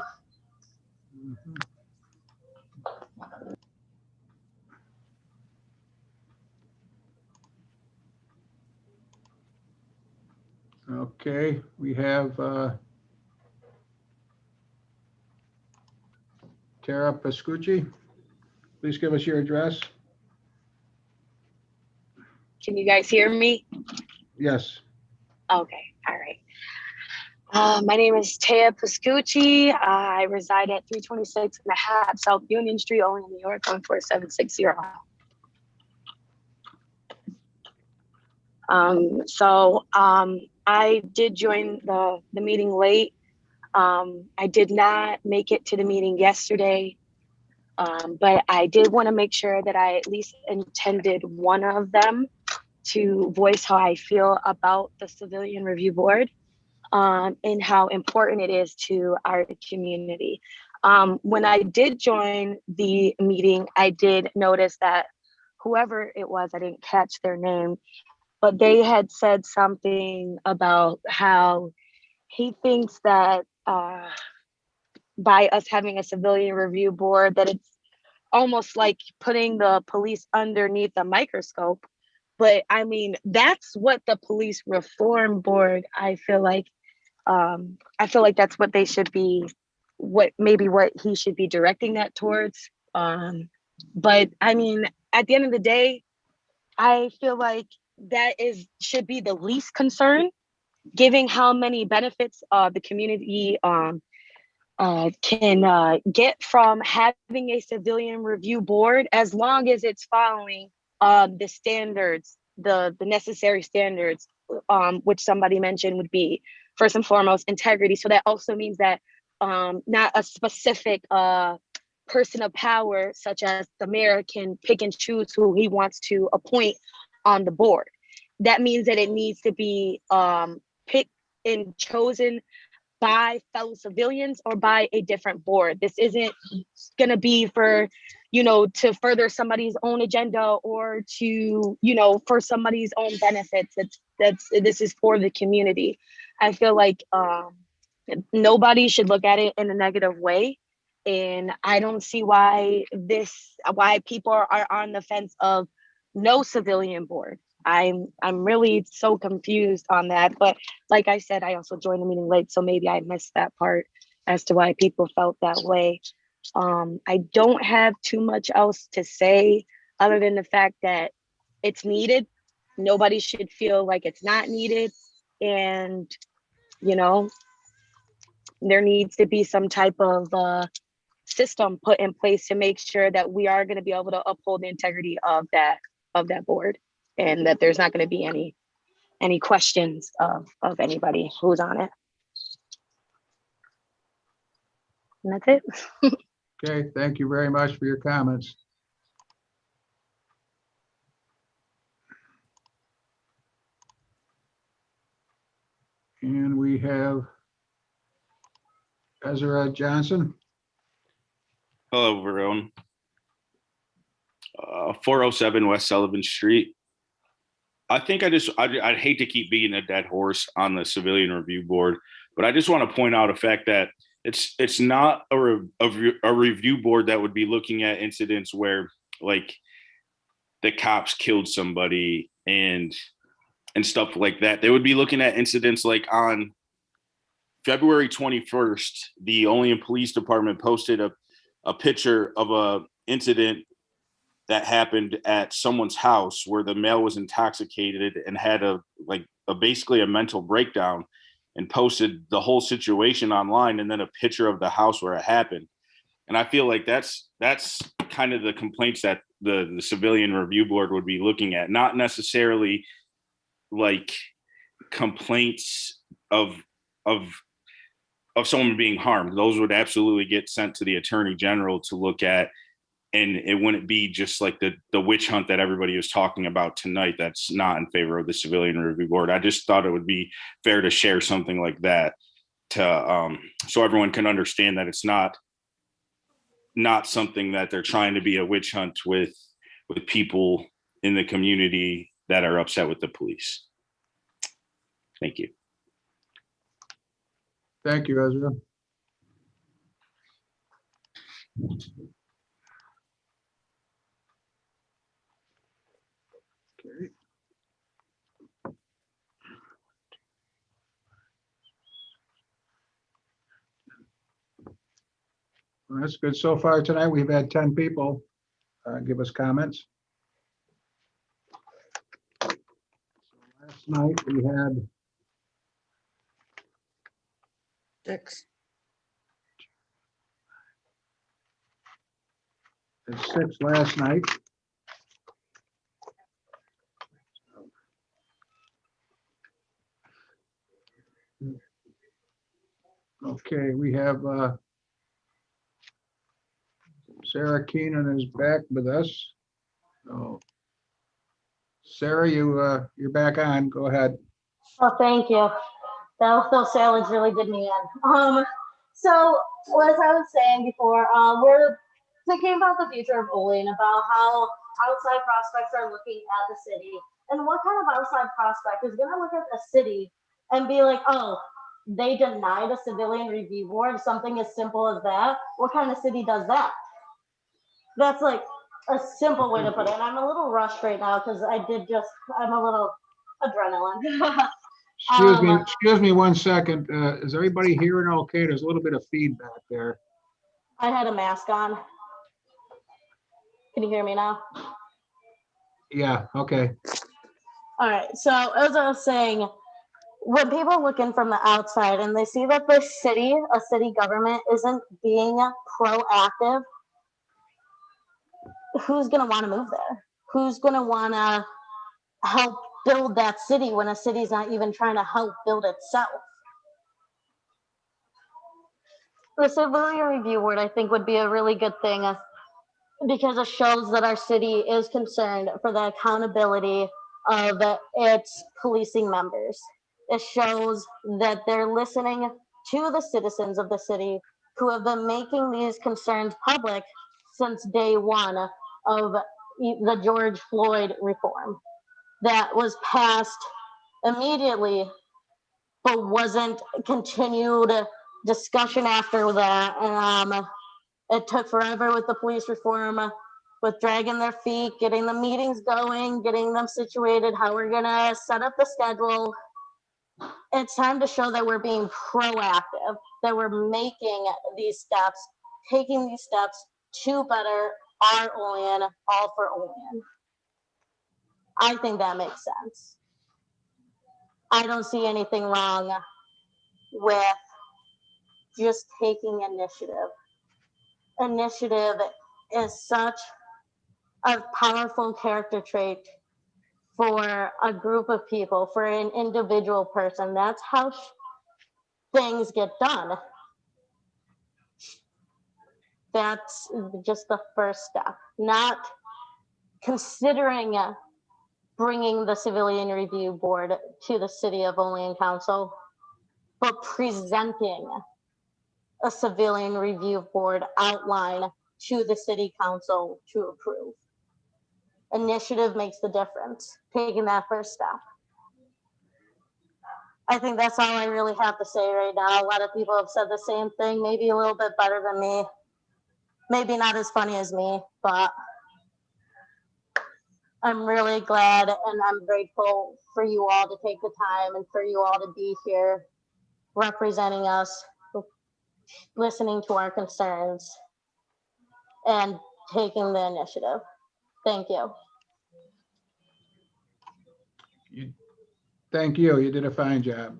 Okay, we have Tara Pascucci. Please give us your address. Can you guys hear me? Yes. Okay, all right. My name is Taya Pascucci. I reside at 326 and a half South Union Street, Olean, New York, 14760. I did join the meeting late. I did not make it to the meeting yesterday, but I did want to make sure that I at least attended one of them to voice how I feel about the Civilian Review Board. And how important it is to our community. When I did join the meeting, I did notice that whoever it was, I didn't catch their name, but they had said something about how he thinks that by us having a Civilian Review Board, that it's almost like putting the police underneath a microscope. But I mean, that's what the Police Reform Board, I feel like that's what they should be, what he should be directing that towards. But I mean, at the end of the day, I feel like that should be the least concern, given how many benefits the community can get from having a Civilian Review Board, as long as it's following the standards, the necessary standards, which somebody mentioned would be first and foremost integrity. So that also means that not a specific person of power, such as the mayor, can pick and choose who he wants to appoint on the board. That means that it needs to be picked and chosen by fellow civilians or by a different board. This isn't going to be for, to further somebody's own agenda or to, for somebody's own benefits. This is for the community. I feel like nobody should look at it in a negative way. And I don't see why people are on the fence of no civilian board. I'm really so confused on that. But like I said, I also joined the meeting late, so maybe I missed that part as to why people felt that way. I don't have too much else to say other than the fact that it's needed. Nobody should feel like it's not needed. And, there needs to be some type of system put in place to make sure that we are going to be able to uphold the integrity of that board, and that there's not going to be any questions of anybody who's on it. And that's it. Okay, thank you very much for your comments. And we have Ezra Johnson. Hello, everyone. 407 West Sullivan Street. I think I'd hate to keep beating a dead horse on the civilian review board, but I just want to point out a fact that it's not a review board that would be looking at incidents where like the cops killed somebody and stuff like that. They would be looking at incidents like on February 21st, the Olean Police Department posted a picture of a incident that happened at someone's house where the male was intoxicated and had basically a mental breakdown, and posted the whole situation online, and then a picture of the house where it happened. And I feel like that's kind of the complaints that the civilian review board would be looking at, not necessarily like complaints of someone being harmed. Those would absolutely get sent to the attorney general to look at, and it wouldn't be just like the witch hunt that everybody was talking about tonight. That's not in favor of the civilian review board. I just thought it would be fair to share something like that to so everyone can understand that it's not something that they're trying to be a witch hunt with people in the community that are upset with the police. Thank you. Thank you, Ezra. Okay. Well, that's good. So far tonight, we've had 10 people give us comments. Last night, we had 6. There's 6 last night. Okay, we have Sarah Keenan is back with us. So, Sarah, you're back on. Go ahead. Oh, thank you. Those salads really did me in. So as I was saying before, we're thinking about the future of Olean, about how outside prospects are looking at the city, and what kind of outside prospect is going to look at the city and be like, oh, they denied a civilian review board, something as simple as that. What kind of city does that? That's like a simple way to put it. And I'm a little rushed right now because I'm a little adrenaline. Excuse me 1 second. Is everybody hearing okay? There's a little bit of feedback there. I had a mask on. Can you hear me now? Yeah, okay. All right. So as I was saying, when people look in from the outside and they see that the city, a city government, isn't being proactive, who's going to want to move there? Who's going to want to help build that city when a city's not even trying to help build itself? The civilian review board, I think, would be a really good thing because it shows that our city is concerned for the accountability of its policing members. It shows that they're listening to the citizens of the city who have been making these concerns public since day one of the George Floyd reform that was passed immediately, but wasn't continued discussion after that. And it took forever with the police reform, with dragging their feet, getting the meetings going, getting them situated, how we're gonna set up the schedule. It's time to show that we're being proactive, that we're making these steps, taking these steps to better our Olean, all for Olean. I think that makes sense. I don't see anything wrong with just taking initiative. Initiative is such a powerful character trait for a group of people, for an individual person. That's how things get done. That's just the first step, not considering bringing the Civilian Review Board to the City of Olean Council, but presenting a Civilian Review Board outline to the City Council to approve. Initiative makes the difference, taking that first step. I think that's all I really have to say right now. A lot of people have said the same thing, maybe a little bit better than me. Maybe not as funny as me, but I'm really glad and I'm grateful for you all to take the time and for you all to be here representing us, listening to our concerns, and taking the initiative. Thank you. Thank you. You did a fine job.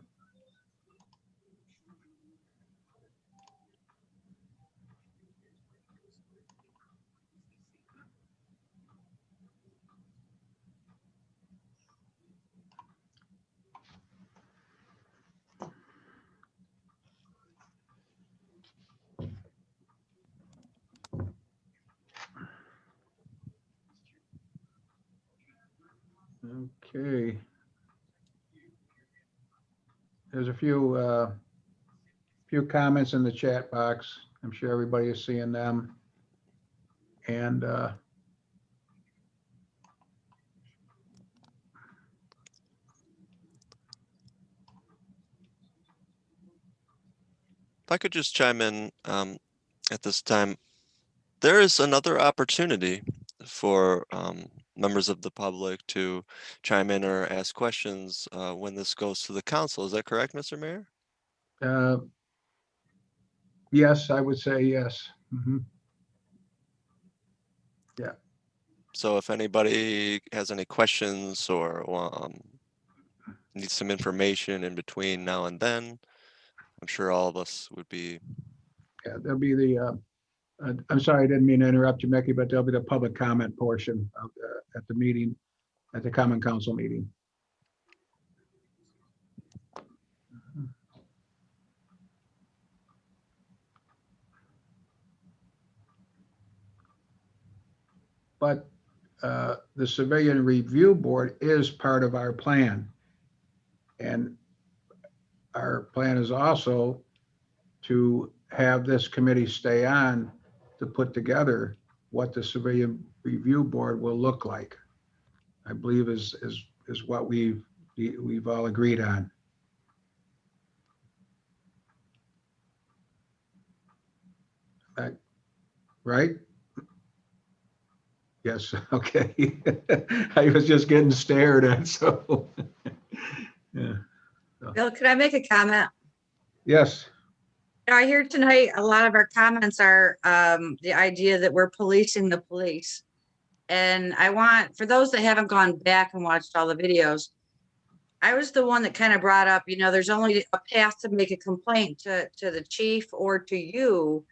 Okay. There's a few comments in the chat box. I'm sure everybody is seeing them. And If I could just chime in at this time, there is another opportunity for members of the public to chime in or ask questions when this goes to the council. Is that correct, Mr. Mayor? yes, I would say yes. Mhm. Yeah. So if anybody has any questions or needs some information in between now and then, I'm sure all of us would be. Yeah, there'll be the, I'm sorry, I didn't mean to interrupt you, Mickey, but there'll be the public comment portion of at the meeting, at the Common Council meeting. But the Civilian Review Board is part of our plan. And our plan is also to have this committee stay on to put together what the Civilian Review Board will look like. I believe is what we've all agreed on. Right? Yes, okay. I was just getting stared at, so. Yeah. Bill, could I make a comment? Yes. I hear tonight a lot of our comments are the idea that we're policing the police. And I want, for those that haven't gone back and watched all the videos, I was the one that kind of brought up, there's only a path to make a complaint to the chief or to you,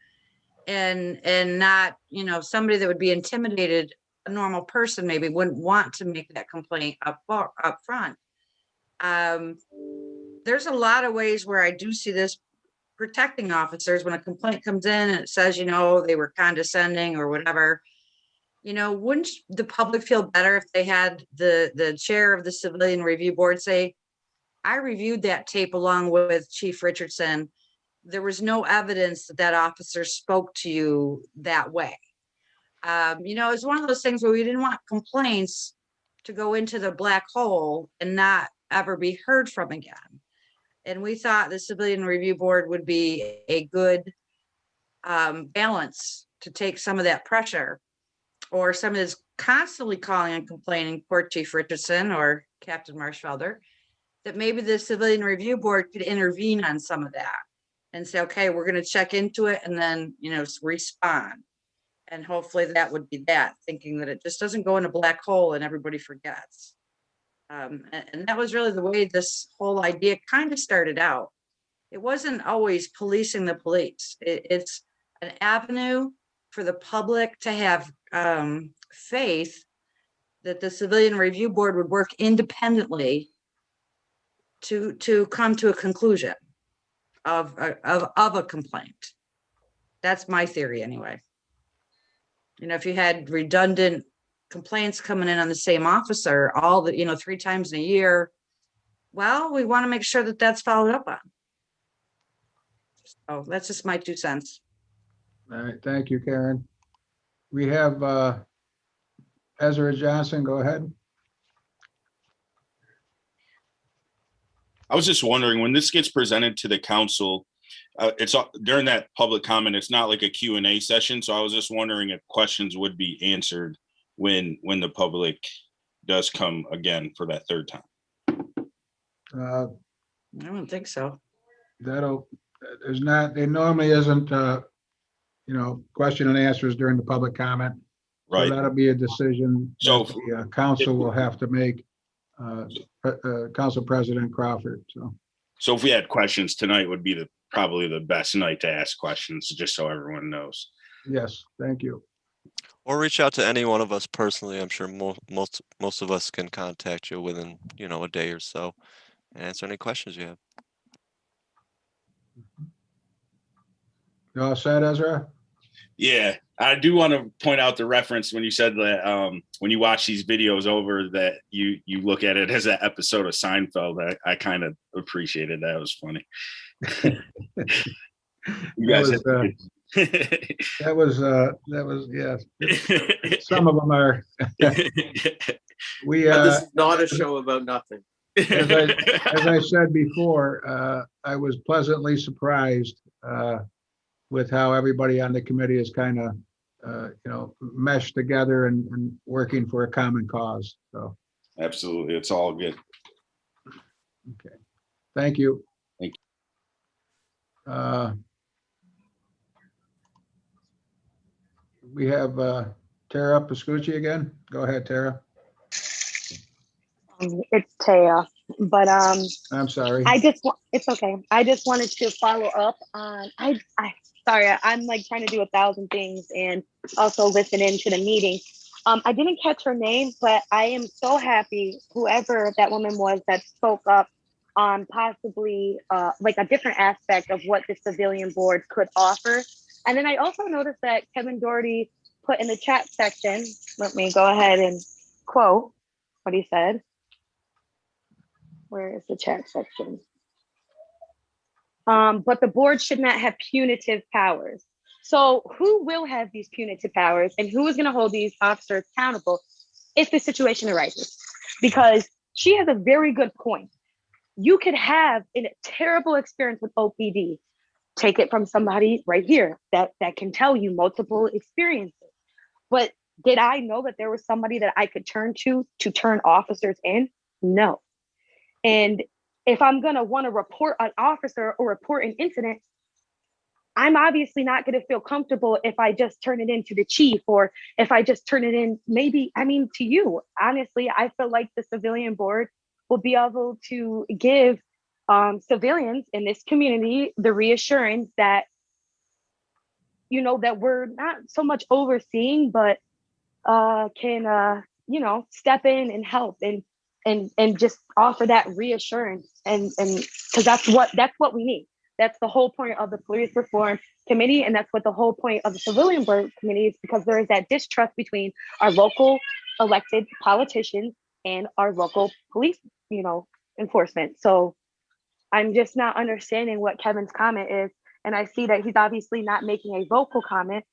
and not, somebody that would be intimidated, a normal person maybe wouldn't want to make that complaint up front. There's a lot of ways where I do see this protecting officers when a complaint comes in and it says, they were condescending or whatever. Wouldn't the public feel better if they had the chair of the Civilian Review Board say, I reviewed that tape along with Chief Richardson. There was no evidence that officer spoke to you that way. It's one of those things where we didn't want complaints to go into the black hole and not ever be heard from again. And we thought the Civilian Review Board would be a good balance to take some of that pressure, or some of this constantly calling and complaining, poor Chief Richardson or Captain Marshfelder, that maybe the Civilian Review Board could intervene on some of that and say, okay, we're going to check into it and then, respond. And hopefully that would be that, thinking that it just doesn't go in a black hole and everybody forgets. And that was really the way this whole idea kind of started out. It wasn't always policing the police. It's an avenue for the public to have faith that the Civilian Review Board would work independently to come to a conclusion of a complaint. That's my theory anyway. If you had redundant complaints coming in on the same officer, all the, 3 times in a year, well, we want to make sure that that's followed up on. Oh, that's just my 2 cents. All right, thank you, Karen. We have Ezra Johnson, go ahead. I was just wondering, when this gets presented to the council, it's during that public comment, it's not like a Q&A session. So I was just wondering if questions would be answered when the public does come again for that 3rd time. I don't think so. There normally isn't, question and answers during the public comment. Right. So that'll be a decision So that the council will have to make, Council President Crawford, so. So if we had questions, tonight would be probably the best night to ask questions, just so everyone knows. Yes, thank you. Or reach out to any one of us personally. I'm sure most of us can contact you within, a day or so and answer any questions you have. You all set, Ezra? Yeah, I do want to point out the reference when you said that when you watch these videos over that you look at it as an episode of Seinfeld. I kind of appreciated that. It was funny. You guys that was yes. Some of them are. But this is not a show about nothing. As I said before, I was pleasantly surprised with how everybody on the committee is kind of, meshed together and working for a common cause. So absolutely, it's all good. Okay, thank you. Thank you. We have Tara Pascucci again. Go ahead, Tara. It's Taya, but I'm sorry. It's okay. I just wanted to follow up on. Sorry, I'm like trying to do 1,000 things and also listen into the meeting. I didn't catch her name, but I am so happy whoever that woman was that spoke up on possibly like a different aspect of what the civilian board could offer. And then I also noticed that Kevin Doherty put in the chat section. Let me go ahead and quote what he said. Where is the chat section? But the board should not have punitive powers. So who will have these punitive powers and who is going to hold these officers accountable if the situation arises? Because she has a very good point. You could have a terrible experience with OPD. Take it from somebody right here that can tell you multiple experiences. But did I know that there was somebody that I could turn to turn officers in? No. And if I'm going to want to report an officer or report an incident, I'm obviously not going to feel comfortable if I just turn it into the chief or if I just turn it in, to you. Honestly, I feel like the civilian board will be able to give civilians in this community the reassurance that, that we're not so much overseeing, but can, step in and help and just offer that reassurance and because that's what we need. That's the whole point of the police reform committee, and that's what the whole point of the civilian board committee is, because there is that distrust between our local elected politicians and our local police, enforcement. So I'm just not understanding what Kevin's comment is, and I see that he's obviously not making a vocal comment.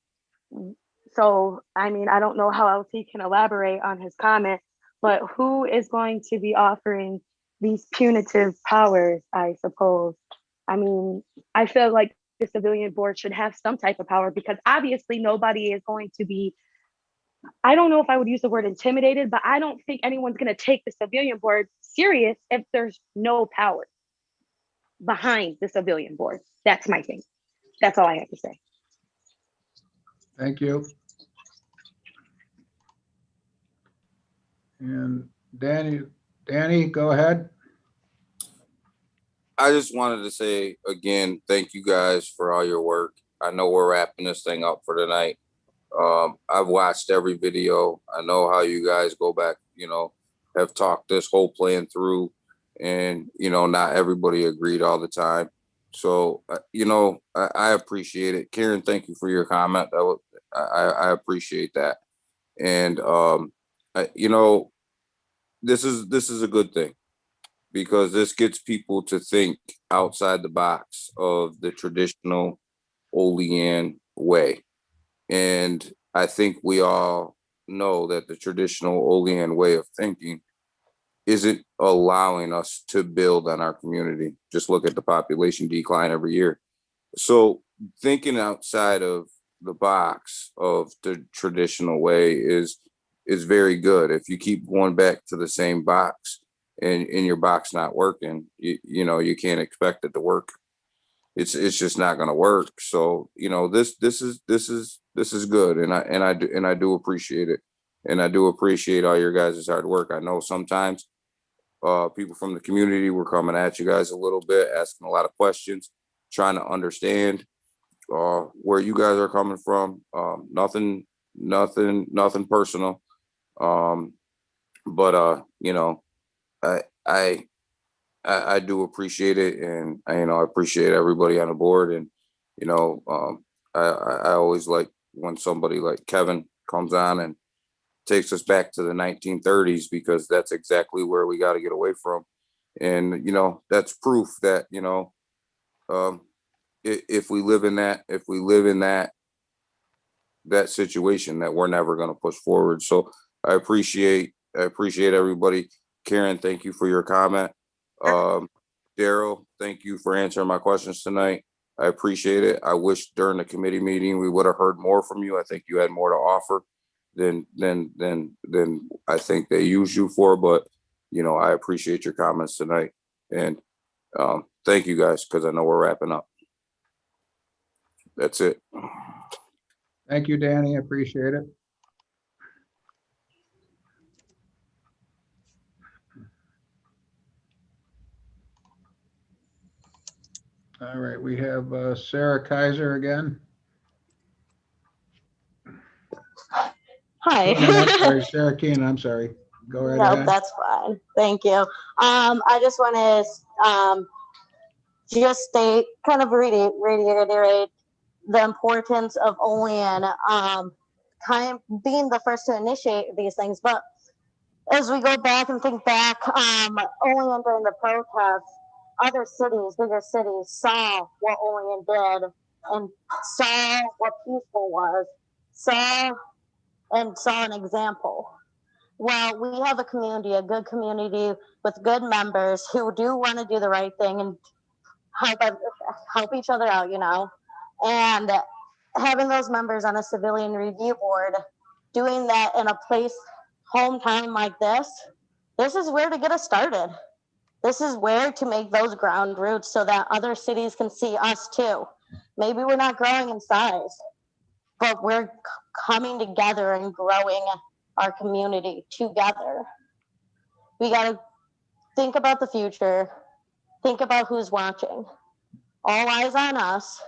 So I don't know how else he can elaborate on his comment. But who is going to be offering these punitive powers, I suppose? I feel like the civilian board should have some type of power, because obviously nobody is going to be, I don't know if I would use the word intimidated, but I don't think anyone's going to take the civilian board serious if there's no power behind the civilian board. That's my thing. That's all I have to say. Thank you. And Danny, go ahead. I just wanted to say again, thank you guys for all your work. I know we're wrapping this thing up for tonight. I've watched every video. I know how you guys go back, have talked this whole plan through, and, not everybody agreed all the time. So, I appreciate it. Karen, thank you for your comment. I appreciate that. And this is a good thing, because this gets people to think outside the box of the traditional Olean way. And I think we all know that the traditional Olean way of thinking isn't allowing us to build on our community. Just look at the population decline every year. So thinking outside of the box of the traditional way is very good. If you keep going back to the same box and your box not working, you can't expect it to work. It's just not going to work. So this is good, and I do appreciate it, and I do appreciate all your guys' hard work. I know sometimes people from the community were coming at you guys a little bit, asking a lot of questions, trying to understand where you guys are coming from. Nothing personal. But I do appreciate it, and I appreciate everybody on the board. And I always like when somebody like Kevin comes on and takes us back to the 1930s, because that's exactly where we got to get away from. And that's proof that if we live in that situation, that we're never going to push forward. So I appreciate everybody. Karen, thank you for your comment. Daryl, thank you for answering my questions tonight. I appreciate it. I wish during the committee meeting we would have heard more from you. I think you had more to offer than I think they used you for, but I appreciate your comments tonight. And thank you guys, because I know we're wrapping up. That's it. Thank you, Danny. I appreciate it. All right, we have Sarah Kaiser again. Hi. Sorry, Sarah Keenan, I'm sorry. Go right No, ahead. that's fine. Thank you. I just want to just state, kind of reiterate the importance of Olean kind of being the first to initiate these things. But as we go back and think back, Olean during the protests, other cities, bigger cities, saw what Olean did and saw what peaceful was, saw an example. Well, we have a community, a good community with good members who do want to do the right thing and help each other out, and having those members on a civilian review board, doing that in a hometown like this is where to get us started. This is where to make those ground roots so that other cities can see us too. Maybe we're not growing in size, but we're coming together and growing our community together. We got to think about the future, think about who's watching. All eyes on us.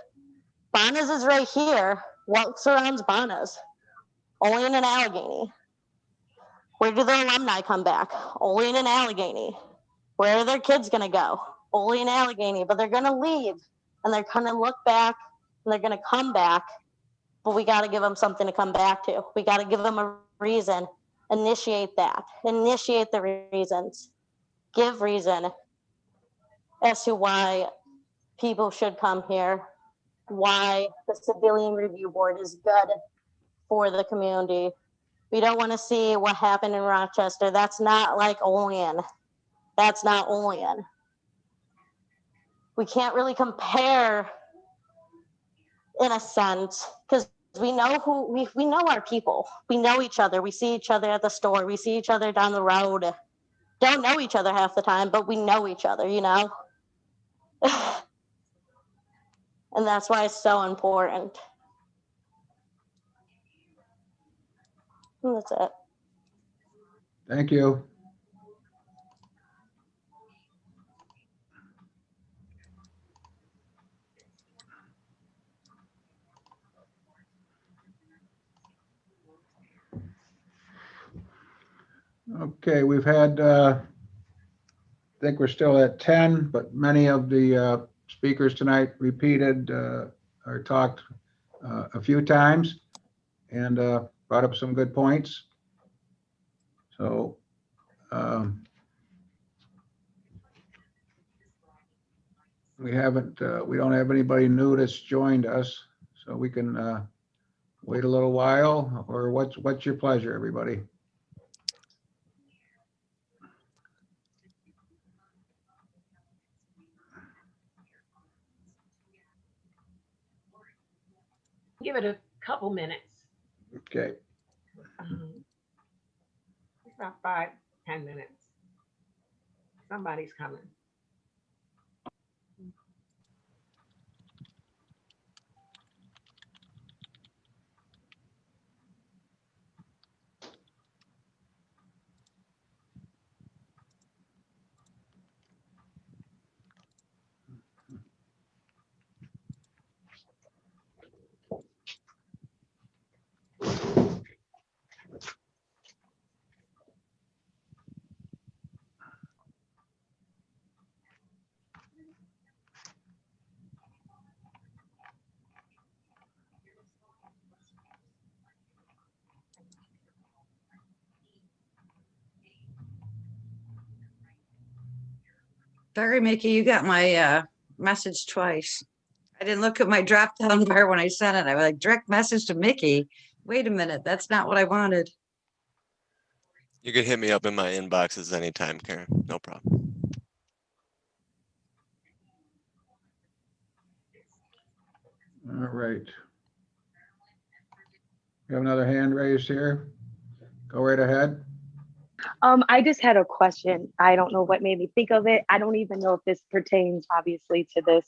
Bonas is right here. What surrounds Bonas? Olean and Allegheny. Where do the alumni come back? Olean and Allegheny. Where are their kids going to go? Olean and Allegheny. But they're going to leave, and they're going to look back, and they're going to come back. But we got to give them something to come back to. We got to give them a reason. Initiate that. Initiate the reasons. Give reason as to why people should come here, why the Civilian Review Board is good for the community. We don't want to see what happened in Rochester. That's not like Olean. That's not Olean. We can't really compare in a sense, because we know we know our people. We know each other. We see each other at the store. We see each other down the road. Don't know each other half the time, but we know each other, And that's why it's so important. And that's it. Thank you. Okay, we've had, I think we're still at 10, but many of the speakers tonight repeated or talked a few times. and brought up some good points. So we don't have anybody new that's joined us, so we can wait a little while, or what's your pleasure, everybody? Give it a couple minutes. Okay. About 5-10 minutes. Somebody's coming. Sorry, Mickey, you got my message twice. I didn't look at my drop down bar when I sent it. I was like, direct message to Mickey. Wait a minute, that's not what I wanted. You can hit me up in my inboxes anytime, Karen. No problem. All right. You have another hand raised here? Go right ahead. I just had a question. I don't know what made me think of it. I don't even know if this pertains obviously to this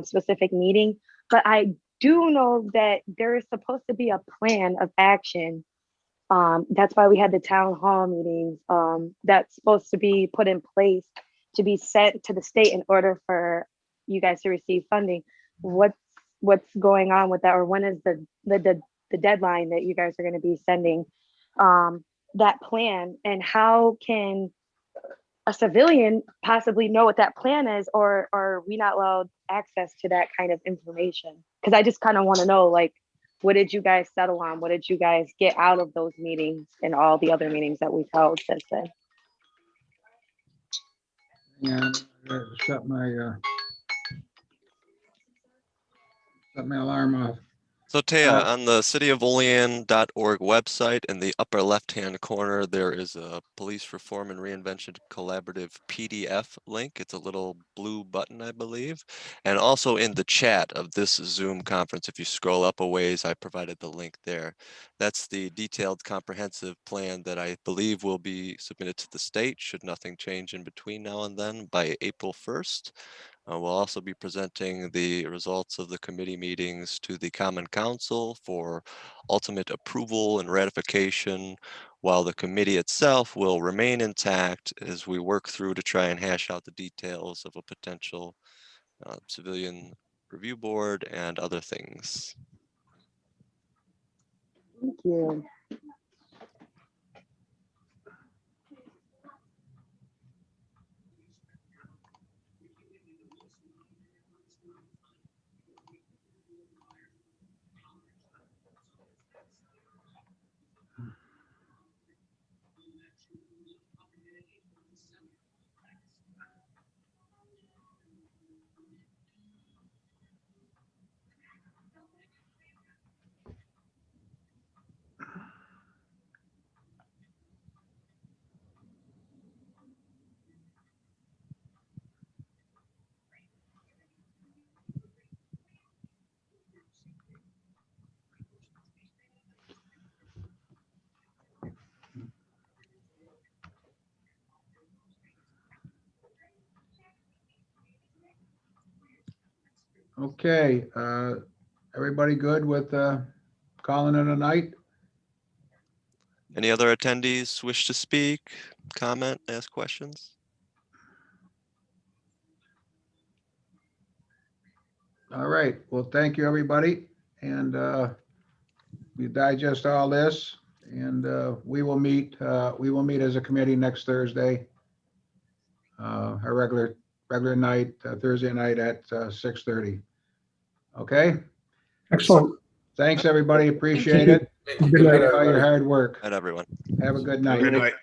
specific meeting, but I do know that there is supposed to be a plan of action. That's why we had the town hall meetings. That's supposed to be put in place to be sent to the state in order for you guys to receive funding. What's going on with that, or when is the deadline that you guys are going to be sending that plan, and how can a civilian possibly know what that plan is, or are we not allowed access to that kind of information? Because I just kind of want to know, like, what did you guys settle on? What did you guys get out of those meetings and all the other meetings that we've held since then? Yeah, shut my alarm off. So Taya, on the cityofolean.org website, in the upper left-hand corner, there is a Police Reform and Reinvention Collaborative PDF link. It's a little blue button, I believe. And also in the chat of this Zoom conference, if you scroll up a ways, I provided the link there. That's the detailed comprehensive plan that I believe will be submitted to the state, should nothing change in between now and then, by April 1st. We'll also be presenting the results of the committee meetings to the Common Council for ultimate approval and ratification, while the committee itself will remain intact as we work through to try and hash out the details of a potential civilian review board and other things. Thank you. Okay, everybody good with calling it a night? Any other attendees wish to speak, comment, ask questions? All right, well, thank you, everybody. And we digest all this, and we will meet as a committee next Thursday. Our regular night, Thursday night at 6:30. Okay? Excellent. Thanks, everybody. Appreciate it. Good night. All your hard work. And everyone. Have a good Have a night. good night.